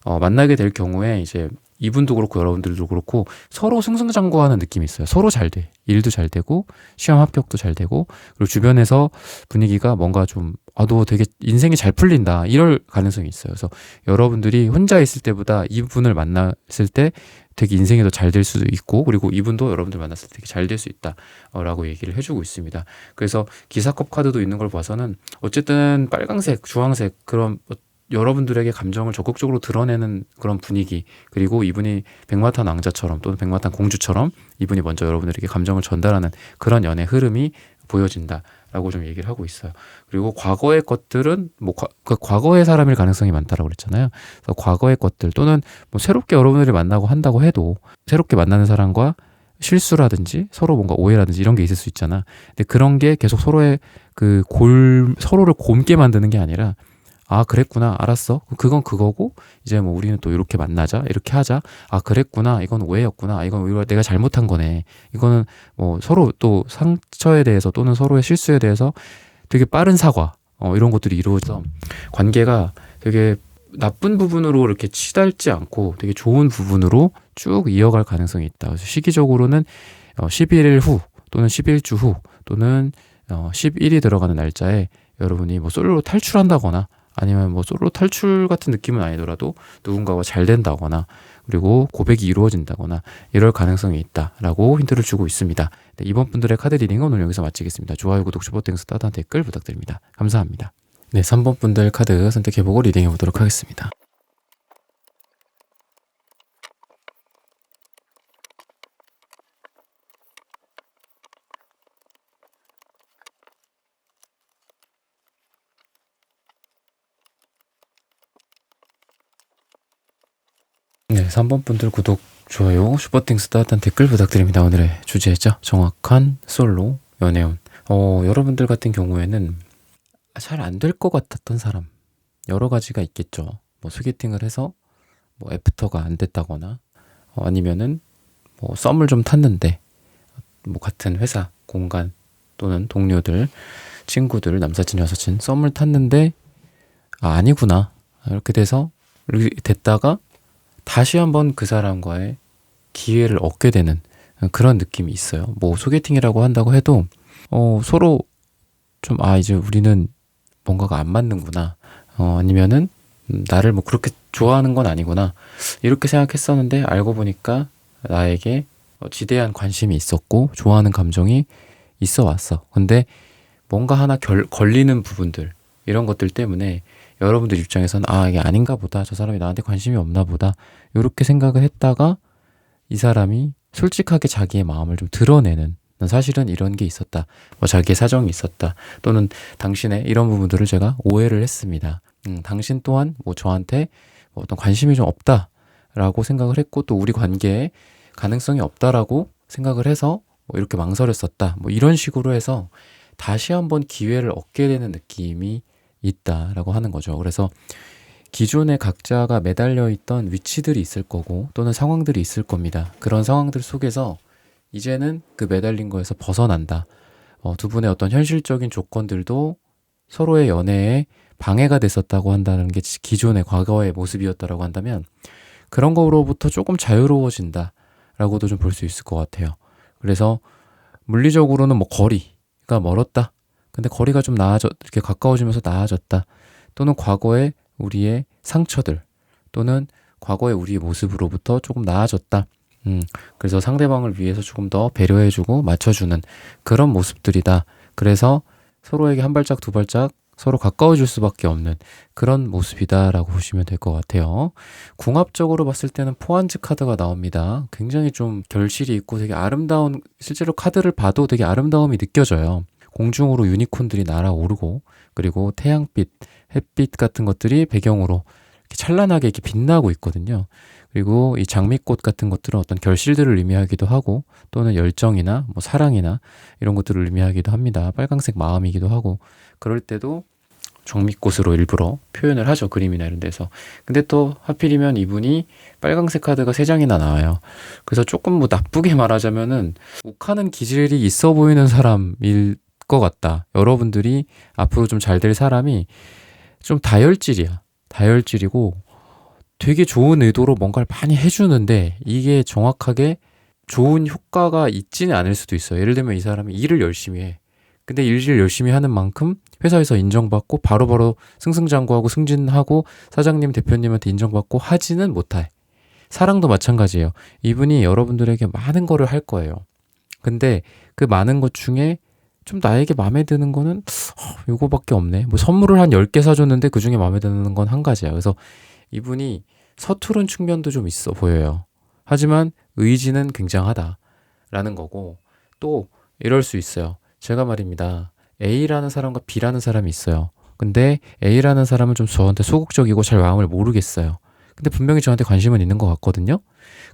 만나게 될 경우에 이제 이분도 그렇고 여러분들도 그렇고 서로 승승장구하는 느낌이 있어요. 서로 잘 돼. 일도 잘 되고 시험 합격도 잘 되고 그리고 주변에서 분위기가 뭔가 좀 너 되게 인생이 잘 풀린다 이럴 가능성이 있어요. 그래서 여러분들이 혼자 있을 때보다 이분을 만났을 때 되게 인생이 더 잘 될 수도 있고 그리고 이분도 여러분들 만났을 때 되게 잘 될 수 있다 라고 얘기를 해주고 있습니다. 그래서 기사컵 카드도 있는 걸 봐서는 어쨌든 빨강색, 주황색 그런 여러분들에게 감정을 적극적으로 드러내는 그런 분위기 그리고 이분이 백마탄 왕자처럼 또는 백마탄 공주처럼 이분이 먼저 여러분들에게 감정을 전달하는 그런 연애 흐름이 보여진다라고 좀 얘기를 하고 있어요. 그리고 과거의 것들은 뭐 과거의 사람일 가능성이 많다라고 그랬잖아요. 그래서 과거의 것들 또는 뭐 새롭게 여러분들이 만나고 한다고 해도 새롭게 만나는 사람과 실수라든지 서로 뭔가 오해라든지 이런 게 있을 수 있잖아. 근데 그런 게 계속 서로의 서로를 곪게 만드는 게 아니라 그랬구나. 알았어. 그건 그거고, 이제 뭐 우리는 또 이렇게 만나자. 이렇게 하자. 그랬구나. 이건 오해였구나. 이건 오히려 내가 잘못한 거네. 이거는 뭐 서로 또 상처에 대해서 또는 서로의 실수에 대해서 되게 빠른 사과, 이런 것들이 이루어져서 관계가 되게 나쁜 부분으로 이렇게 치달지 않고 되게 좋은 부분으로 쭉 이어갈 가능성이 있다. 그래서 시기적으로는 11일 후 또는 11주 후 또는 10일이 들어가는 날짜에 여러분이 뭐 솔로 탈출한다거나 아니면 뭐 솔로 탈출 같은 느낌은 아니더라도 누군가와 잘 된다거나 그리고 고백이 이루어진다거나 이럴 가능성이 있다라고 힌트를 주고 있습니다. 네, 이번 분들의 카드 리딩은 오늘 여기서 마치겠습니다. 좋아요, 구독, 슈퍼땡스, 따뜻한 댓글 부탁드립니다. 감사합니다. 네, 3번 분들 카드 선택해보고 리딩해 보도록 하겠습니다. 네, 3번 분들 구독, 좋아요, 슈퍼땡스 따뜻한 댓글 부탁드립니다. 오늘의 주제죠. 정확한 솔로 연애운. 여러분들 같은 경우에는 잘 안 될 것 같았던 사람 여러 가지가 있겠죠. 뭐 소개팅을 해서 뭐 애프터가 안 됐다거나 아니면은 뭐 썸을 좀 탔는데 뭐 같은 회사 공간 또는 동료들 친구들 남사친 여사친 썸을 탔는데 아니구나. 이렇게 돼서 이렇게 됐다가 다시 한번 그 사람과의 기회를 얻게 되는 그런 느낌이 있어요. 뭐 소개팅이라고 한다고 해도 서로 좀 이제 우리는 뭔가가 안 맞는구나. 아니면은 나를 뭐 그렇게 좋아하는 건 아니구나. 이렇게 생각했었는데 알고 보니까 나에게 지대한 관심이 있었고 좋아하는 감정이 있어 왔어. 근데 뭔가 하나 걸리는 부분들 이런 것들 때문에 여러분들 입장에서는 이게 아닌가 보다. 저 사람이 나한테 관심이 없나 보다. 이렇게 생각을 했다가 이 사람이 솔직하게 자기의 마음을 좀 드러내는 난 사실은 이런 게 있었다. 뭐 자기의 사정이 있었다. 또는 당신의 이런 부분들을 제가 오해를 했습니다. 당신 또한 뭐 저한테 뭐 어떤 관심이 좀 없다라고 생각을 했고 또 우리 관계에 가능성이 없다라고 생각을 해서 뭐 이렇게 망설였었다. 뭐 이런 식으로 해서 다시 한번 기회를 얻게 되는 느낌이 있다라고 하는 거죠. 그래서 기존에 각자가 매달려 있던 위치들이 있을 거고 또는 상황들이 있을 겁니다. 그런 상황들 속에서 이제는 그 매달린 거에서 벗어난다. 두 분의 어떤 현실적인 조건들도 서로의 연애에 방해가 됐었다고 한다는 게 기존의 과거의 모습이었다라고 한다면 그런 거로부터 조금 자유로워진다라고도 좀 볼 수 있을 것 같아요. 그래서 물리적으로는 뭐 거리가 멀었다. 근데 거리가 좀 이렇게 가까워지면서 나아졌다. 또는 과거에 우리의 상처들 또는 과거의 우리의 모습으로부터 조금 나아졌다. 그래서 상대방을 위해서 조금 더 배려해주고 맞춰주는 그런 모습들이다. 그래서 서로에게 한 발짝 두 발짝 서로 가까워질 수밖에 없는 그런 모습이다라고 보시면 될 것 같아요. 궁합적으로 봤을 때는 포한즈 카드가 나옵니다. 굉장히 좀 결실이 있고 되게 아름다운, 실제로 카드를 봐도 되게 아름다움이 느껴져요. 공중으로 유니콘들이 날아오르고 그리고 태양빛, 햇빛 같은 것들이 배경으로 이렇게 찬란하게 이렇게 빛나고 있거든요. 그리고 이 장미꽃 같은 것들은 어떤 결실들을 의미하기도 하고 또는 열정이나 뭐 사랑이나 이런 것들을 의미하기도 합니다. 빨강색 마음이기도 하고 그럴 때도 장미꽃으로 일부러 표현을 하죠. 그림이나 이런 데서. 근데 또 하필이면 이분이 빨강색 카드가 3장이나 나와요. 그래서 조금 뭐 나쁘게 말하자면은 욱하는 기질이 있어 보이는 사람일 것 같다. 여러분들이 앞으로 좀 잘 될 사람이 좀 다혈질이야. 다혈질이고 되게 좋은 의도로 뭔가를 많이 해주는데 이게 정확하게 좋은 효과가 있지는 않을 수도 있어요. 예를 들면 이 사람이 일을 열심히 해. 근데 일을 열심히 하는 만큼 회사에서 인정받고 바로바로 승승장구하고 승진하고 사장님, 대표님한테 인정받고 하지는 못해. 사랑도 마찬가지예요. 이분이 여러분들에게 많은 거를 할 거예요. 근데 그 많은 것 중에 좀 나에게 마음에 드는 거는 요거밖에 없네. 뭐 선물을 한 10개 사줬는데 그중에 마음에 드는 건 한 가지야. 그래서 이분이 서투른 측면도 좀 있어 보여요. 하지만 의지는 굉장하다라는 거고 또 이럴 수 있어요. 제가 말입니다. A라는 사람과 B라는 사람이 있어요. 근데 A라는 사람은 좀 저한테 소극적이고 잘 마음을 모르겠어요. 근데 분명히 저한테 관심은 있는 것 같거든요.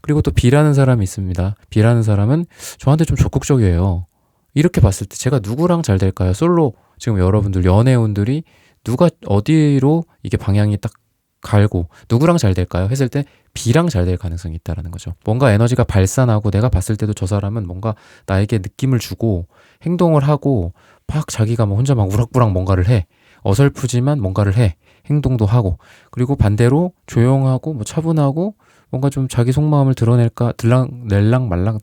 그리고 또 B라는 사람이 있습니다. B라는 사람은 저한테 좀 적극적이에요. 이렇게 봤을 때 제가 누구랑 잘 될까요? 솔로 지금 여러분들 연애운들이 누가 어디로 이게 방향이 딱 갈고 누구랑 잘 될까요? 했을 때 B랑 잘 될 가능성이 있다라는 거죠. 뭔가 에너지가 발산하고 내가 봤을 때도 저 사람은 뭔가 나에게 느낌을 주고 행동을 하고 막 자기가 뭐 혼자 막 우락부락 뭔가를 해. 어설프지만 뭔가를 해. 행동도 하고 그리고 반대로 조용하고 뭐 차분하고 뭔가 좀 자기 속마음을 드러낼까 낼랑 말랑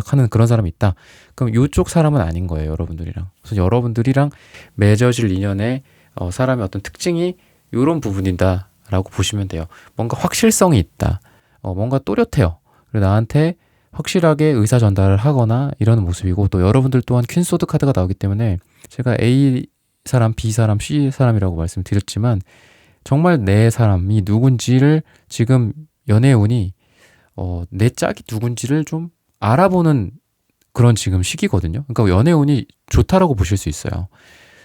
하는 그런 사람이 있다. 그럼 이쪽 사람은 아닌 거예요, 여러분들이랑. 그래서 여러분들이랑 맺어질 인연의 사람의 어떤 특징이 이런 부분이다라고 보시면 돼요. 뭔가 확실성이 있다. 뭔가 또렷해요. 그리고 나한테 확실하게 의사 전달을 하거나 이러는 모습이고 또 여러분들 또한 퀸소드 카드가 나오기 때문에 제가 A 사람, B 사람, C 사람이라고 말씀드렸지만 정말 내 사람이 누군지를 지금 연애 운이 내 짝이 누군지를 좀 알아보는 그런 지금 시기거든요. 그러니까 연애 운이 좋다라고 보실 수 있어요.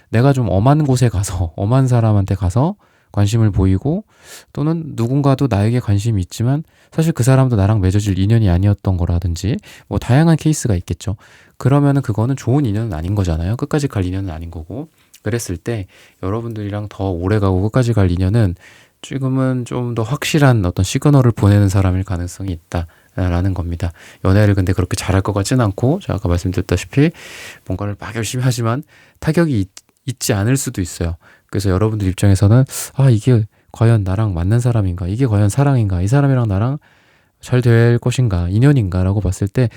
내가 좀 엄한 곳에 가서 엄한 사람한테 가서 관심을 보이고 또는 누군가도 나에게 관심이 있지만 사실 그 사람도 나랑 맺어질 인연이 아니었던 거라든지 뭐 다양한 케이스가 있겠죠. 그러면은 그거는 좋은 인연은 아닌 거잖아요. 끝까지 갈 인연은 아닌 거고. 그랬을 때 여러분들이랑 더 오래 가고 끝까지 갈 인연은 지금은 좀 더 확실한 어떤 시그널을 보내는 사람일 가능성이 있다라는 겁니다. 연애를 근데 그렇게 잘할 것 같지는 않고 제가 아까 말씀드렸다시피 뭔가를 막 열심히 하지만 타격이 있지 않을 수도 있어요. 그래서 여러분들 입장에서는 이게 과연 나랑 맞는 사람인가? 이게 과연 사랑인가? 이 사람이랑 나랑 잘 될 것인가? 인연인가? 라고 봤을 때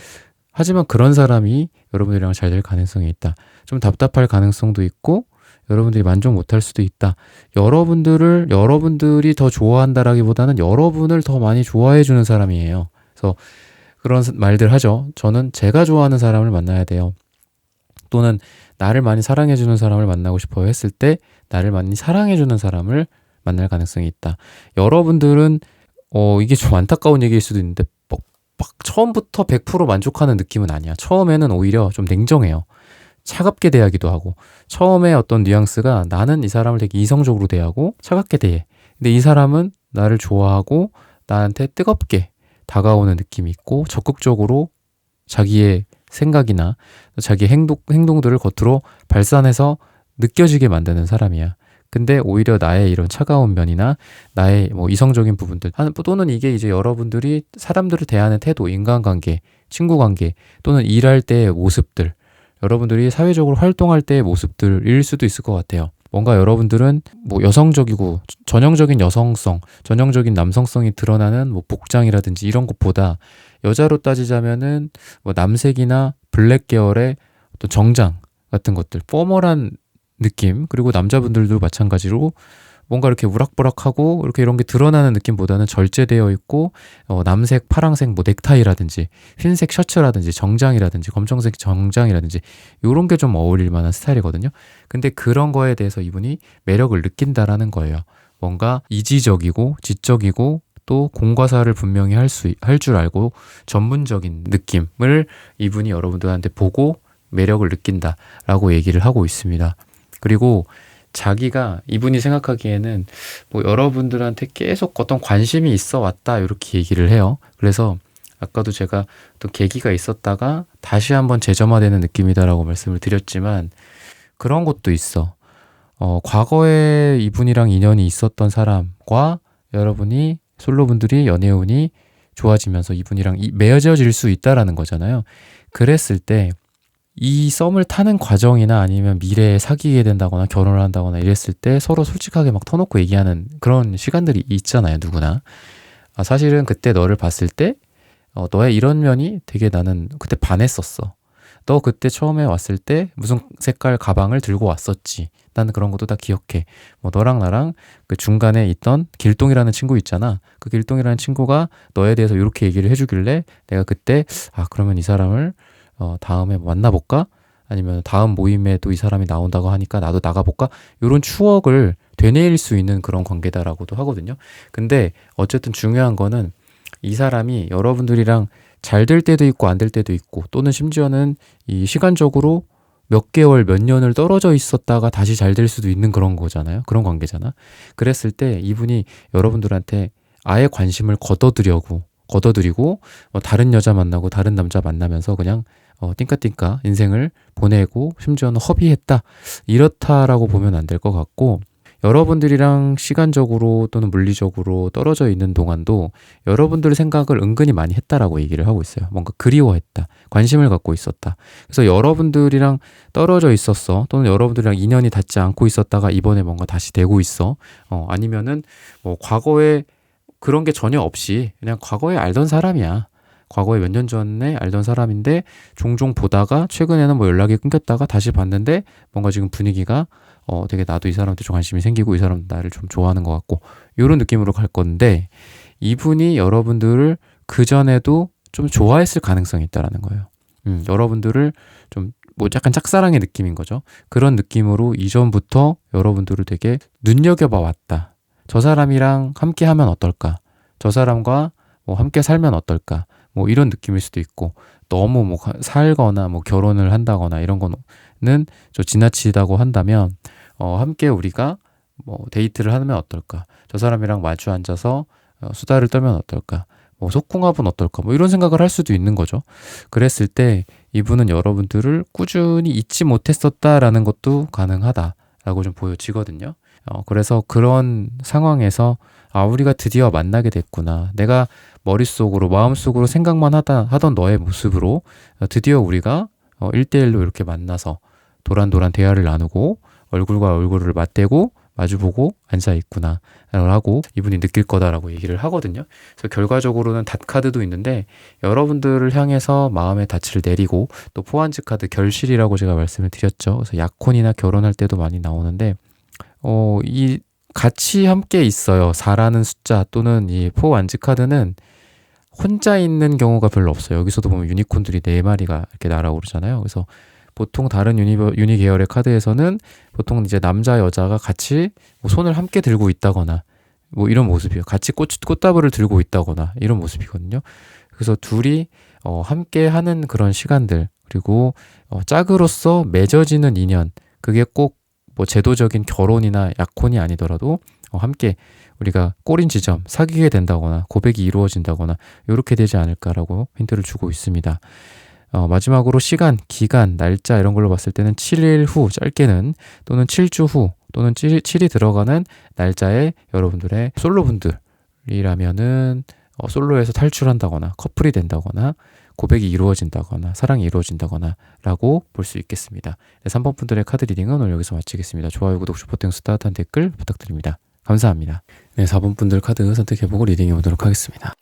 하지만 그런 사람이 여러분들이랑 잘 될 가능성이 있다. 좀 답답할 가능성도 있고 여러분들이 만족 못할 수도 있다. 여러분들이 더 좋아한다라기보다는 여러분을 더 많이 좋아해 주는 사람이에요. 그래서 그런 말들 하죠. 저는 제가 좋아하는 사람을 만나야 돼요. 또는 나를 많이 사랑해 주는 사람을 만나고 싶어요 했을 때 나를 많이 사랑해 주는 사람을 만날 가능성이 있다. 여러분들은 이게 좀 안타까운 얘기일 수도 있는데 막 처음부터 100% 만족하는 느낌은 아니야. 처음에는 오히려 좀 냉정해요. 차갑게 대하기도 하고 처음에 어떤 뉘앙스가 나는 이 사람을 되게 이성적으로 대하고 차갑게 대해. 근데 이 사람은 나를 좋아하고 나한테 뜨겁게 다가오는 느낌이 있고 적극적으로 자기의 생각이나 자기 행동들을 겉으로 발산해서 느껴지게 만드는 사람이야. 근데 오히려 나의 이런 차가운 면이나 나의 뭐 이성적인 부분들 또는 이게 이제 여러분들이 사람들을 대하는 태도, 인간관계, 친구관계 또는 일할 때의 모습들, 여러분들이 사회적으로 활동할 때의 모습들일 수도 있을 것 같아요. 뭔가 여러분들은 뭐 여성적이고 전형적인 여성성, 전형적인 남성성이 드러나는 뭐 복장이라든지 이런 것보다 여자로 따지자면은 뭐 남색이나 블랙 계열의 어떤 정장 같은 것들, 포멀한 느낌, 그리고 남자분들도 마찬가지로 뭔가 이렇게 우락부락하고 이렇게 이런 게 드러나는 느낌보다는 절제되어 있고 남색, 파랑색 뭐 넥타이라든지 흰색 셔츠라든지 정장이라든지 검정색 정장이라든지 이런 게 좀 어울릴 만한 스타일이거든요. 근데 그런 거에 대해서 이분이 매력을 느낀다라는 거예요. 뭔가 이지적이고 지적이고 또 공과사를 분명히 할 줄 알고 전문적인 느낌을 이분이 여러분들한테 보고 매력을 느낀다라고 얘기를 하고 있습니다. 그리고 자기가 이분이 생각하기에는 뭐 여러분들한테 계속 어떤 관심이 있어 왔다 이렇게 얘기를 해요. 그래서 아까도 제가 또 계기가 있었다가 다시 한번 재점화되는 느낌이다라고 말씀을 드렸지만 그런 것도 있어. 과거에 이분이랑 인연이 있었던 사람과 여러분이 솔로분들이 연애운이 좋아지면서 이분이랑 맺어질 수 있다라는 거잖아요. 그랬을 때 이 썸을 타는 과정이나 아니면 미래에 사귀게 된다거나 결혼을 한다거나 이랬을 때 서로 솔직하게 막 터놓고 얘기하는 그런 시간들이 있잖아요, 누구나. 사실은 그때 너를 봤을 때 너의 이런 면이 되게 나는 그때 반했었어. 너 그때 처음에 왔을 때 무슨 색깔 가방을 들고 왔었지. 나는 그런 것도 다 기억해. 뭐 너랑 나랑 그 중간에 있던 길동이라는 친구 있잖아. 그 길동이라는 친구가 너에 대해서 이렇게 얘기를 해주길래 내가 그때 그러면 이 사람을 다음에 만나볼까? 아니면 다음 모임에도 이 사람이 나온다고 하니까 나도 나가볼까? 이런 추억을 되뇌일 수 있는 그런 관계다라고도 하거든요. 근데 어쨌든 중요한 거는 이 사람이 여러분들이랑 잘 될 때도 있고 안 될 때도 있고 또는 심지어는 이 시간적으로 몇 개월, 몇 년을 떨어져 있었다가 다시 잘 될 수도 있는 그런 거잖아요. 그런 관계잖아. 그랬을 때 이분이 여러분들한테 아예 관심을 걷어들이고 다른 여자 만나고 다른 남자 만나면서 그냥 띵까띵까 인생을 보내고 심지어는 허비했다. 이렇다라고 보면 안 될 것 같고 여러분들이랑 시간적으로 또는 물리적으로 떨어져 있는 동안도 여러분들 생각을 은근히 많이 했다라고 얘기를 하고 있어요. 뭔가 그리워했다. 관심을 갖고 있었다. 그래서 여러분들이랑 떨어져 있었어. 또는 여러분들이랑 인연이 닿지 않고 있었다가 이번에 뭔가 다시 되고 있어. 아니면은 뭐 과거에 그런 게 전혀 없이 그냥 과거에 알던 사람이야. 과거에 몇 년 전에 알던 사람인데 종종 보다가 최근에는 뭐 연락이 끊겼다가 다시 봤는데 뭔가 지금 분위기가 되게 나도 이 사람한테 좀 관심이 생기고 이 사람 나를 좀 좋아하는 것 같고 이런 느낌으로 갈 건데 이분이 여러분들을 그전에도 좀 좋아했을 가능성이 있다라는 거예요. 여러분들을 좀 뭐 약간 짝사랑의 느낌인 거죠. 그런 느낌으로 이전부터 여러분들을 되게 눈여겨봐 왔다. 저 사람이랑 함께 하면 어떨까? 저 사람과 뭐 함께 살면 어떨까? 뭐 이런 느낌일 수도 있고 너무 뭐 살거나 뭐 결혼을 한다거나 이런 거는 좀 지나치다고 한다면 함께 우리가 뭐 데이트를 하면 어떨까? 저 사람이랑 마주 앉아서 수다를 떨면 어떨까? 뭐 속궁합은 어떨까? 뭐 이런 생각을 할 수도 있는 거죠. 그랬을 때 이분은 여러분들을 꾸준히 잊지 못했었다라는 것도 가능하다라고 좀 보여지거든요. 그래서 그런 상황에서 우리가 드디어 만나게 됐구나. 내가 머릿속으로 마음속으로 생각만 하던 너의 모습으로 드디어 우리가 1대1로 이렇게 만나서 도란도란 대화를 나누고 얼굴과 얼굴을 맞대고 마주보고 앉아있구나 라고 이분이 느낄 거다라고 얘기를 하거든요. 그래서 결과적으로는 닷카드도 있는데 여러분들을 향해서 마음의 닻을 내리고 또 포환즈 카드 결실이라고 제가 말씀을 드렸죠. 그래서 약혼이나 결혼할 때도 많이 나오는데 이 같이 함께 있어요. 4라는 숫자 또는 이 포완즈 카드는 혼자 있는 경우가 별로 없어요. 여기서도 보면 유니콘들이 4마리가 이렇게 날아오르잖아요. 그래서 보통 다른 유니 계열의 카드에서는 보통 이제 남자 여자가 같이 뭐 손을 함께 들고 있다거나 뭐 이런 모습이에요. 같이 꽃다발을 들고 있다거나 이런 모습이거든요. 그래서 둘이 함께 하는 그런 시간들, 그리고 짝으로서 맺어지는 인연, 그게 꼭 뭐 제도적인 결혼이나 약혼이 아니더라도 함께 우리가 꼬린 지점, 사귀게 된다거나 고백이 이루어진다거나 이렇게 되지 않을까라고 힌트를 주고 있습니다. 마지막으로 시간, 기간, 날짜 이런 걸로 봤을 때는 7일 후, 짧게는 또는 7주 후 또는 7이 들어가는 날짜에 여러분들의 솔로분들이라면은 솔로에서 탈출한다거나 커플이 된다거나 고백이 이루어진다거나 사랑이 이루어진다거나 라고 볼 수 있겠습니다. 네, 3번 분들의 카드 리딩은 오늘 여기서 마치겠습니다. 좋아요, 구독, 슈퍼땡스, 따뜻한 댓글 부탁드립니다. 감사합니다. 네, 4번 분들 카드 선택해보고 리딩해 보도록 하겠습니다.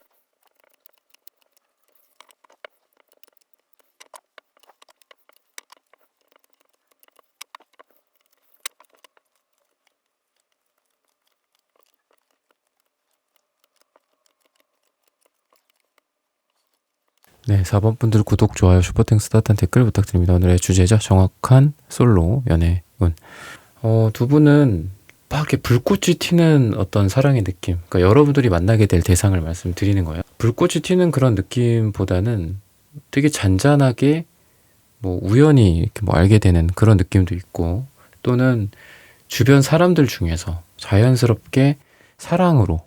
네, 4번 분들 구독, 좋아요, 슈퍼땡스, 따뜻한 댓글 부탁드립니다. 오늘의 주제죠. 정확한 솔로 연애운. 두 분은 막 이렇게 불꽃이 튀는 어떤 사랑의 느낌, 그러니까 여러분들이 만나게 될 대상을 말씀드리는 거예요. 불꽃이 튀는 그런 느낌보다는 되게 잔잔하게 뭐 우연히 이렇게 뭐 알게 되는 그런 느낌도 있고, 또는 주변 사람들 중에서 자연스럽게 사랑으로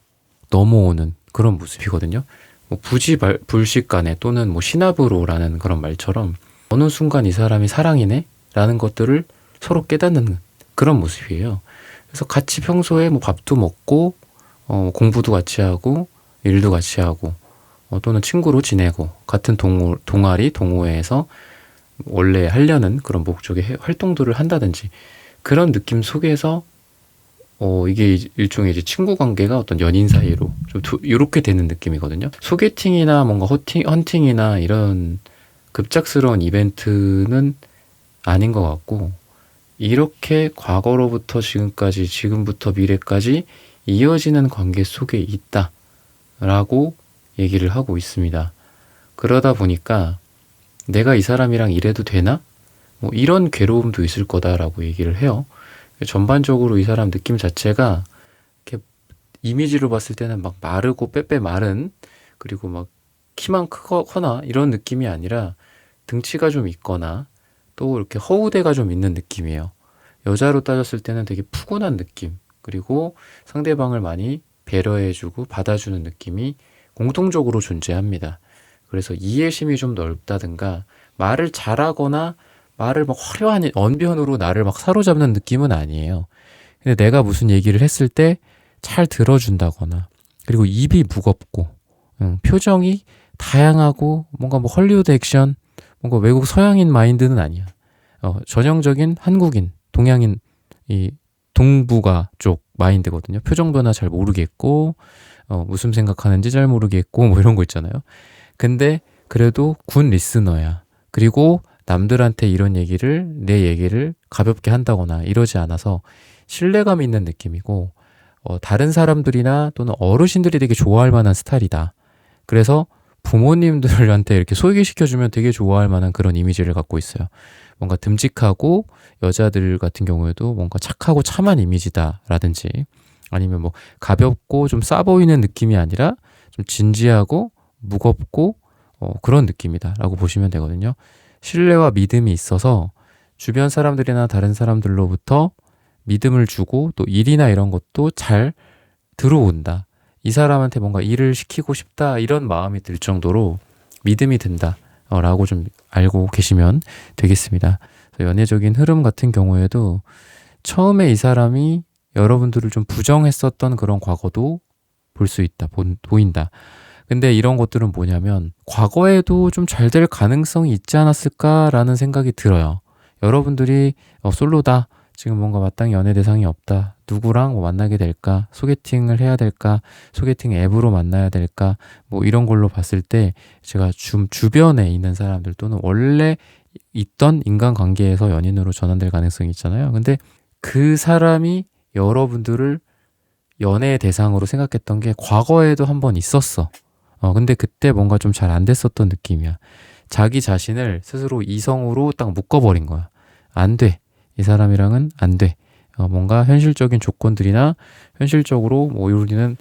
넘어오는 그런 모습이거든요. 뭐 부지불식간에 또는 뭐 시나브로라는 그런 말처럼 어느 순간 이 사람이 사랑이네 라는 것들을 서로 깨닫는 그런 모습이에요. 그래서 같이 평소에 뭐 밥도 먹고 공부도 같이 하고 일도 같이 하고 또는 친구로 지내고 같은 동아리 동호회에서 원래 하려는 그런 목적의 활동들을 한다든지 그런 느낌 속에서 이게 일종의 이제 친구 관계가 어떤 연인 사이로 좀 이렇게 되는 느낌이거든요. 소개팅이나 뭔가 헌팅이나 이런 급작스러운 이벤트는 아닌 것 같고, 이렇게 과거로부터 지금까지, 지금부터 미래까지 이어지는 관계 속에 있다라고 얘기를 하고 있습니다. 그러다 보니까 내가 이 사람이랑 이래도 되나? 뭐 이런 괴로움도 있을 거다라고 얘기를 해요. 전반적으로 이 사람 느낌 자체가 이렇게 이미지로 봤을 때는 막 마르고 빼빼 마른, 그리고 막 키만 크거나 이런 느낌이 아니라 등치가 좀 있거나 또 이렇게 허우대가 좀 있는 느낌이에요. 여자로 따졌을 때는 되게 푸근한 느낌, 그리고 상대방을 많이 배려해주고 받아주는 느낌이 공통적으로 존재합니다. 그래서 이해심이 좀 넓다든가 말을 잘하거나 말을 막 화려한 언변으로 나를 막 사로잡는 느낌은 아니에요. 근데 내가 무슨 얘기를 했을 때 잘 들어준다거나, 그리고 입이 무겁고 표정이 다양하고 뭔가 뭐 헐리우드 액션, 뭔가 외국 서양인 마인드는 아니야. 전형적인 한국인, 동양인, 이 동북아 쪽 마인드거든요. 표정 변화 잘 모르겠고 무슨 생각하는지 잘 모르겠고 뭐 이런 거 있잖아요. 근데 그래도 군 리스너야. 그리고 남들한테 이런 얘기를, 내 얘기를 가볍게 한다거나 이러지 않아서 신뢰감 있는 느낌이고, 다른 사람들이나 또는 어르신들이 되게 좋아할 만한 스타일이다. 그래서 부모님들한테 이렇게 소개시켜주면 되게 좋아할 만한 그런 이미지를 갖고 있어요. 뭔가 듬직하고 여자들 같은 경우에도 뭔가 착하고 참한 이미지다라든지, 아니면 뭐 가볍고 좀 싸 보이는 느낌이 아니라 좀 진지하고 무겁고 그런 느낌이다라고 보시면 되거든요. 신뢰와 믿음이 있어서 주변 사람들이나 다른 사람들로부터 믿음을 주고 또 일이나 이런 것도 잘 들어온다. 이 사람한테 뭔가 일을 시키고 싶다 이런 마음이 들 정도로 믿음이 든다 라고 좀 알고 계시면 되겠습니다. 연애적인 흐름 같은 경우에도 처음에 이 사람이 여러분들을 좀 부정했었던 그런 과거도 볼 수 있다, 보인다. 근데 이런 것들은 뭐냐면 과거에도 좀 잘 될 가능성이 있지 않았을까라는 생각이 들어요. 여러분들이 솔로다, 지금 뭔가 마땅히 연애 대상이 없다. 누구랑 뭐 만나게 될까? 소개팅을 해야 될까? 소개팅 앱으로 만나야 될까? 뭐 이런 걸로 봤을 때 제가 주변에 있는 사람들 또는 원래 있던 인간관계에서 연인으로 전환될 가능성이 있잖아요. 근데 그 사람이 여러분들을 연애의 대상으로 생각했던 게 과거에도 한 번 있었어. 근데 그때 뭔가 좀 잘 안 됐었던 느낌이야. 자기 자신을 스스로 이성으로 딱 묶어버린 거야. 안 돼. 이 사람이랑은 안 돼. 뭔가 현실적인 조건들이나 현실적으로 뭐 우리는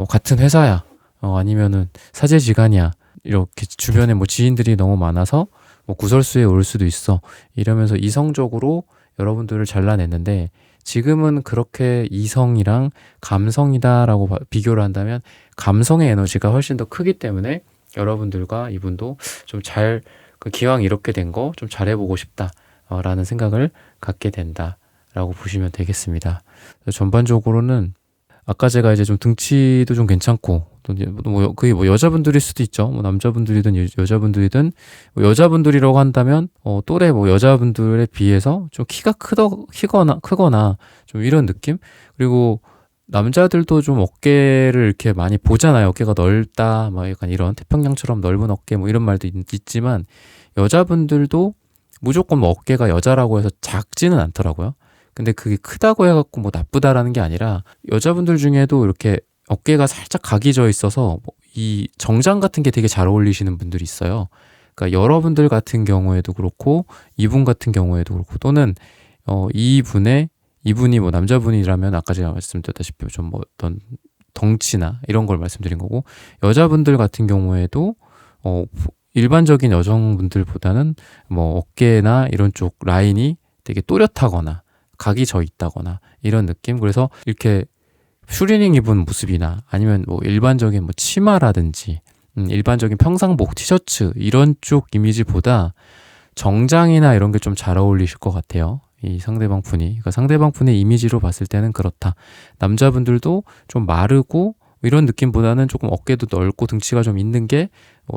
같은 회사야. 아니면은 사제지간이야. 이렇게 주변에 뭐 지인들이 너무 많아서 뭐 구설수에 올 수도 있어. 이러면서 이성적으로 여러분들을 잘라냈는데 지금은 그렇게 이성이랑 감성이다라고 비교를 한다면 감성의 에너지가 훨씬 더 크기 때문에 여러분들과 이분도 좀 잘, 기왕 이렇게 된 거 좀 잘해보고 싶다. 라는 생각을 갖게 된다라고 보시면 되겠습니다. 전반적으로는 아까 제가 이제 좀 등치도 좀 괜찮고 또 이제 그게 뭐 여자분들일 수도 있죠. 뭐 남자분들이든 여자분들이든 뭐 여자분들이라고 한다면 또래 뭐 여자분들에 비해서 좀 키가 크거나 좀 이런 느낌. 그리고 남자들도 좀 어깨를 이렇게 많이 보잖아요. 어깨가 넓다, 막 약간 이런 태평양처럼 넓은 어깨 뭐 이런 말도 있지만 여자분들도 무조건 뭐 어깨가 여자라고 해서 작지는 않더라고요. 근데 그게 크다고 해갖고 뭐 나쁘다라는 게 아니라 여자분들 중에도 이렇게 어깨가 살짝 각이 져 있어서 이 정장 같은 게 되게 잘 어울리시는 분들이 있어요. 그러니까 여러분들 같은 경우에도 그렇고 이분 같은 경우에도 그렇고 또는 이분이 뭐 남자분이라면 아까 제가 말씀드렸다시피 좀 뭐 어떤 덩치나 이런 걸 말씀드린 거고 여자분들 같은 경우에도 일반적인 여성분들보다는 뭐 어깨나 이런 쪽 라인이 되게 또렷하거나 각이 져 있다거나 이런 느낌. 그래서 이렇게 슈리닝 입은 모습이나 아니면 뭐 일반적인 뭐 치마라든지 일반적인 평상복 티셔츠 이런 쪽 이미지보다 정장이나 이런 게 좀 잘 어울리실 것 같아요. 이 상대방 분이. 그러니까 상대방 분의 이미지로 봤을 때는 그렇다. 남자분들도 좀 마르고 이런 느낌보다는 조금 어깨도 넓고 등치가 좀 있는 게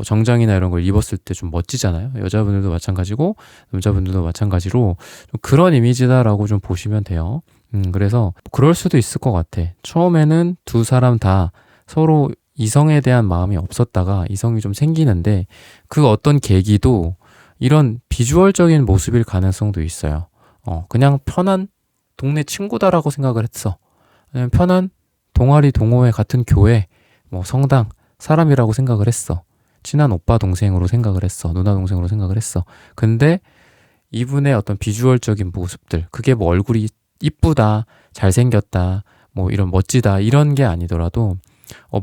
정장이나 이런 걸 입었을 때 좀 멋지잖아요. 여자분들도 마찬가지고 남자분들도 마찬가지로 좀 그런 이미지다라고 좀 보시면 돼요. 그래서 그럴 수도 있을 것 같아. 처음에는 두 사람 다 서로 이성에 대한 마음이 없었다가 이성이 좀 생기는데 그 어떤 계기도 이런 비주얼적인 모습일 가능성도 있어요. 그냥 편한 동네 친구다라고 생각을 했어. 아니면 편한 동아리 동호회 같은 교회, 뭐 성당 사람이라고 생각을 했어. 친한 오빠 동생으로 생각을 했어. 누나 동생으로 생각을 했어. 근데 이분의 어떤 비주얼적인 모습들, 그게 뭐 얼굴이 이쁘다, 잘생겼다, 뭐 이런 멋지다 이런 게 아니더라도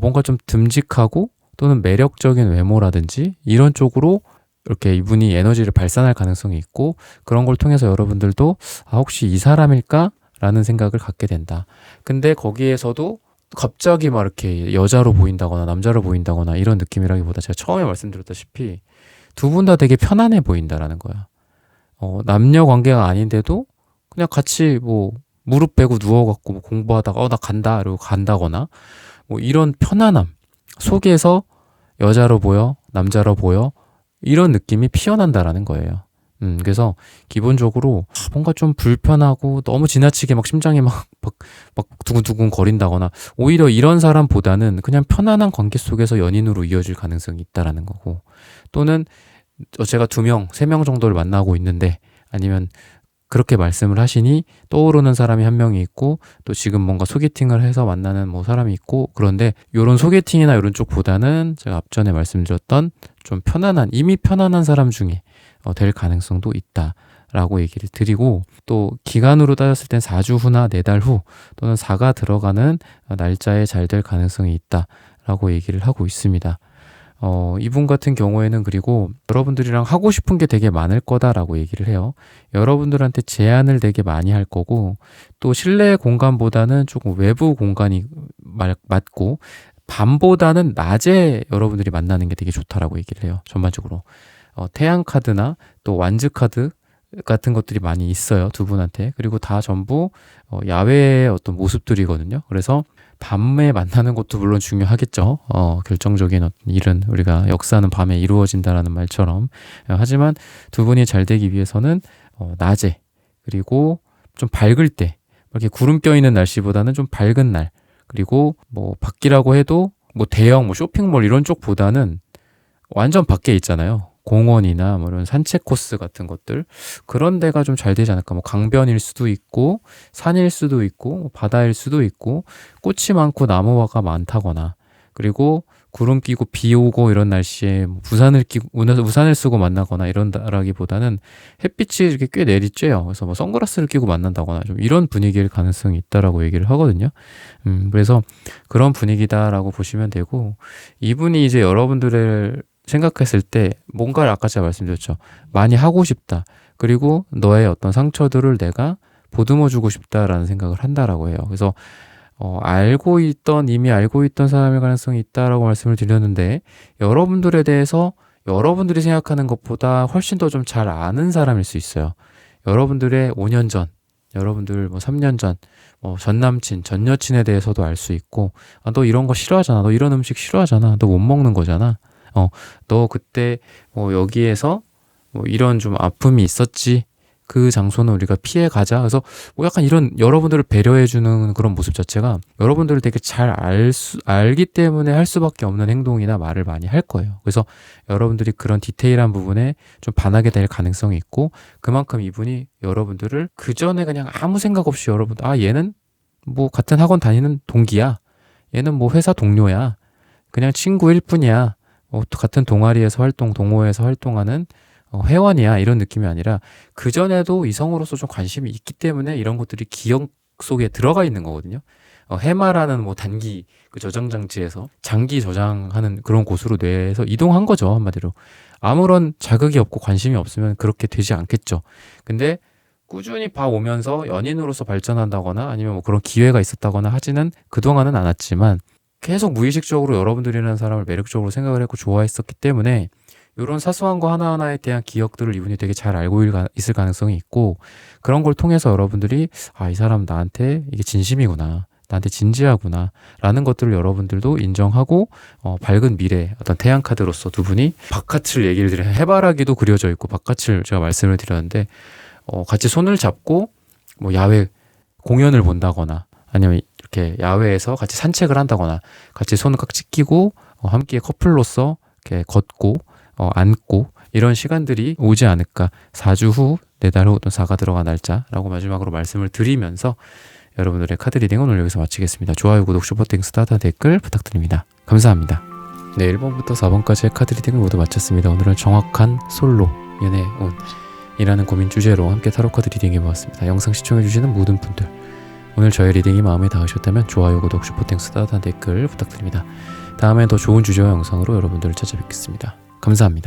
뭔가 좀 듬직하고 또는 매력적인 외모라든지 이런 쪽으로 이렇게 이분이 에너지를 발산할 가능성이 있고 그런 걸 통해서 여러분들도 혹시 이 사람일까? 라는 생각을 갖게 된다. 근데 거기에서도 갑자기 막 이렇게 여자로 보인다거나 남자로 보인다거나 이런 느낌이라기보다 제가 처음에 말씀드렸다시피 두 분 다 되게 편안해 보인다라는 거야. 남녀 관계가 아닌데도 그냥 같이 뭐 무릎 베고 누워갖고 뭐 공부하다가 나 간다 이러고 간다거나 뭐 이런 편안함 속에서 여자로 보여 남자로 보여 이런 느낌이 피어난다라는 거예요. 그래서 기본적으로 뭔가 좀 불편하고 너무 지나치게 막 심장이 막 두근두근 거린다거나 오히려 이런 사람보다는 그냥 편안한 관계 속에서 연인으로 이어질 가능성이 있다라는 거고 또는 제가 2명, 3명 정도를 만나고 있는데 아니면 그렇게 말씀을 하시니 떠오르는 사람이 한 명이 있고 또 지금 뭔가 소개팅을 해서 만나는 뭐 사람이 있고 그런데 이런 소개팅이나 이런 쪽보다는 제가 앞전에 말씀드렸던 좀 이미 편안한 사람 중에 될 가능성도 있다라고 얘기를 드리고 또 기간으로 따졌을 땐 4주 후나 4달 후 또는 4가 들어가는 날짜에 잘 될 가능성이 있다라고 얘기를 하고 있습니다. 이분 같은 경우에는 그리고 여러분들이랑 하고 싶은 게 되게 많을 거다라고 얘기를 해요. 여러분들한테 제안을 되게 많이 할 거고 또 실내 공간보다는 조금 외부 공간이 맞고 밤보다는 낮에 여러분들이 만나는 게 되게 좋다라고 얘기를 해요. 전반적으로. 태양 카드나 또 완즈 카드 같은 것들이 많이 있어요. 두 분한테. 그리고 다 전부 야외의 어떤 모습들이거든요. 그래서 밤에 만나는 것도 물론 중요하겠죠. 결정적인 어떤 일은 우리가 역사는 밤에 이루어진다라는 말처럼. 하지만 두 분이 잘 되기 위해서는 낮에 그리고 좀 밝을 때, 이렇게 구름 껴있는 날씨보다는 좀 밝은 날, 그리고 뭐 밖이라고 해도 뭐 대형 뭐 쇼핑몰 이런 쪽보다는 완전 밖에 있잖아요. 공원이나 뭐 이런 산책 코스 같은 것들, 그런 데가 좀 잘 되지 않을까. 뭐 강변일 수도 있고 산일 수도 있고 뭐 바다일 수도 있고 꽃이 많고 나무가 많다거나, 그리고 구름 끼고 비 오고 이런 날씨에 뭐 우산을 쓰고 만나거나 이런다라기보다는 햇빛이 이렇게 꽤 내리쬐요. 그래서 뭐 선글라스를 끼고 만난다거나 좀 이런 분위기일 가능성이 있다라고 얘기를 하거든요. 그래서 그런 분위기다라고 보시면 되고, 이분이 이제 여러분들을 생각했을 때 뭔가를 아까 제가 말씀드렸죠. 많이 하고 싶다. 그리고 너의 어떤 상처들을 내가 보듬어 주고 싶다라는 생각을 한다라고 해요. 그래서 이미 알고 있던 사람일 가능성이 있다라고 말씀을 드렸는데, 여러분들에 대해서 여러분들이 생각하는 것보다 훨씬 더 좀 잘 아는 사람일 수 있어요. 여러분들의 5년 전, 여러분들 뭐 3년 전, 전 남친, 전 여친에 대해서도 알 수 있고, 너 이런 거 싫어하잖아. 너 이런 음식 싫어하잖아. 너 못 먹는 거잖아. 너 그때 여기에서 이런 좀 아픔이 있었지. 그 장소는 우리가 피해 가자. 그래서 뭐 약간 이런 여러분들을 배려해주는 그런 모습 자체가 여러분들을 되게 잘 알기 때문에 할 수밖에 없는 행동이나 말을 많이 할 거예요. 그래서 여러분들이 그런 디테일한 부분에 좀 반하게 될 가능성이 있고, 그만큼 이분이 여러분들을 그 전에 그냥 아무 생각 없이 얘는 뭐 같은 학원 다니는 동기야. 얘는 뭐 회사 동료야. 그냥 친구일 뿐이야. 같은 동아리에서 동호회에서 활동하는 회원이야, 이런 느낌이 아니라 그전에도 이성으로서 좀 관심이 있기 때문에 이런 것들이 기억 속에 들어가 있는 거거든요. 해마라는 뭐 단기 그 저장 장치에서 장기 저장하는 그런 곳으로 뇌에서 이동한 거죠, 한마디로. 아무런 자극이 없고 관심이 없으면 그렇게 되지 않겠죠. 근데 꾸준히 봐오면서 연인으로서 발전한다거나 아니면 뭐 그런 기회가 있었다거나 하지는 그동안은 않았지만, 계속 무의식적으로 여러분들이라는 사람을 매력적으로 생각을 했고 좋아했었기 때문에 이런 사소한 거 하나하나에 대한 기억들을 이분이 되게 잘 알고 있을 가능성이 있고, 그런 걸 통해서 여러분들이 이 사람 나한테 이게 진심이구나, 나한테 진지하구나 라는 것들을 여러분들도 인정하고, 밝은 미래 어떤 태양카드로서 두 분이 바깥을 얘기를 드리면 해바라기도 그려져 있고 바깥을 제가 말씀을 드렸는데, 같이 손을 잡고 뭐 야외 공연을 본다거나 아니면 이렇게 야외에서 같이 산책을 한다거나 같이 손을 깍지 끼고 함께 커플로서 이렇게 걷고 앉고 이런 시간들이 오지 않을까. 4주 후, 4달 후 또 4가 들어간 날짜라고 마지막으로 말씀을 드리면서 여러분들의 카드 리딩은 오늘 여기서 마치겠습니다. 좋아요, 구독, 슈퍼땡, 스타트, 댓글 부탁드립니다. 감사합니다. 네, 1번부터 4번까지의 카드 리딩을 모두 마쳤습니다. 오늘은 정확한 솔로 연애운이라는 고민 주제로 함께 타로 카드 리딩 해보았습니다. 영상 시청해주시는 모든 분들, 오늘 저의 리딩이 마음에 닿으셨다면 좋아요, 구독, 슈퍼땡, 스타트, 댓글 부탁드립니다. 다음에 더 좋은 주제와 영상으로 여러분들을 찾아뵙겠습니다. 감사합니다.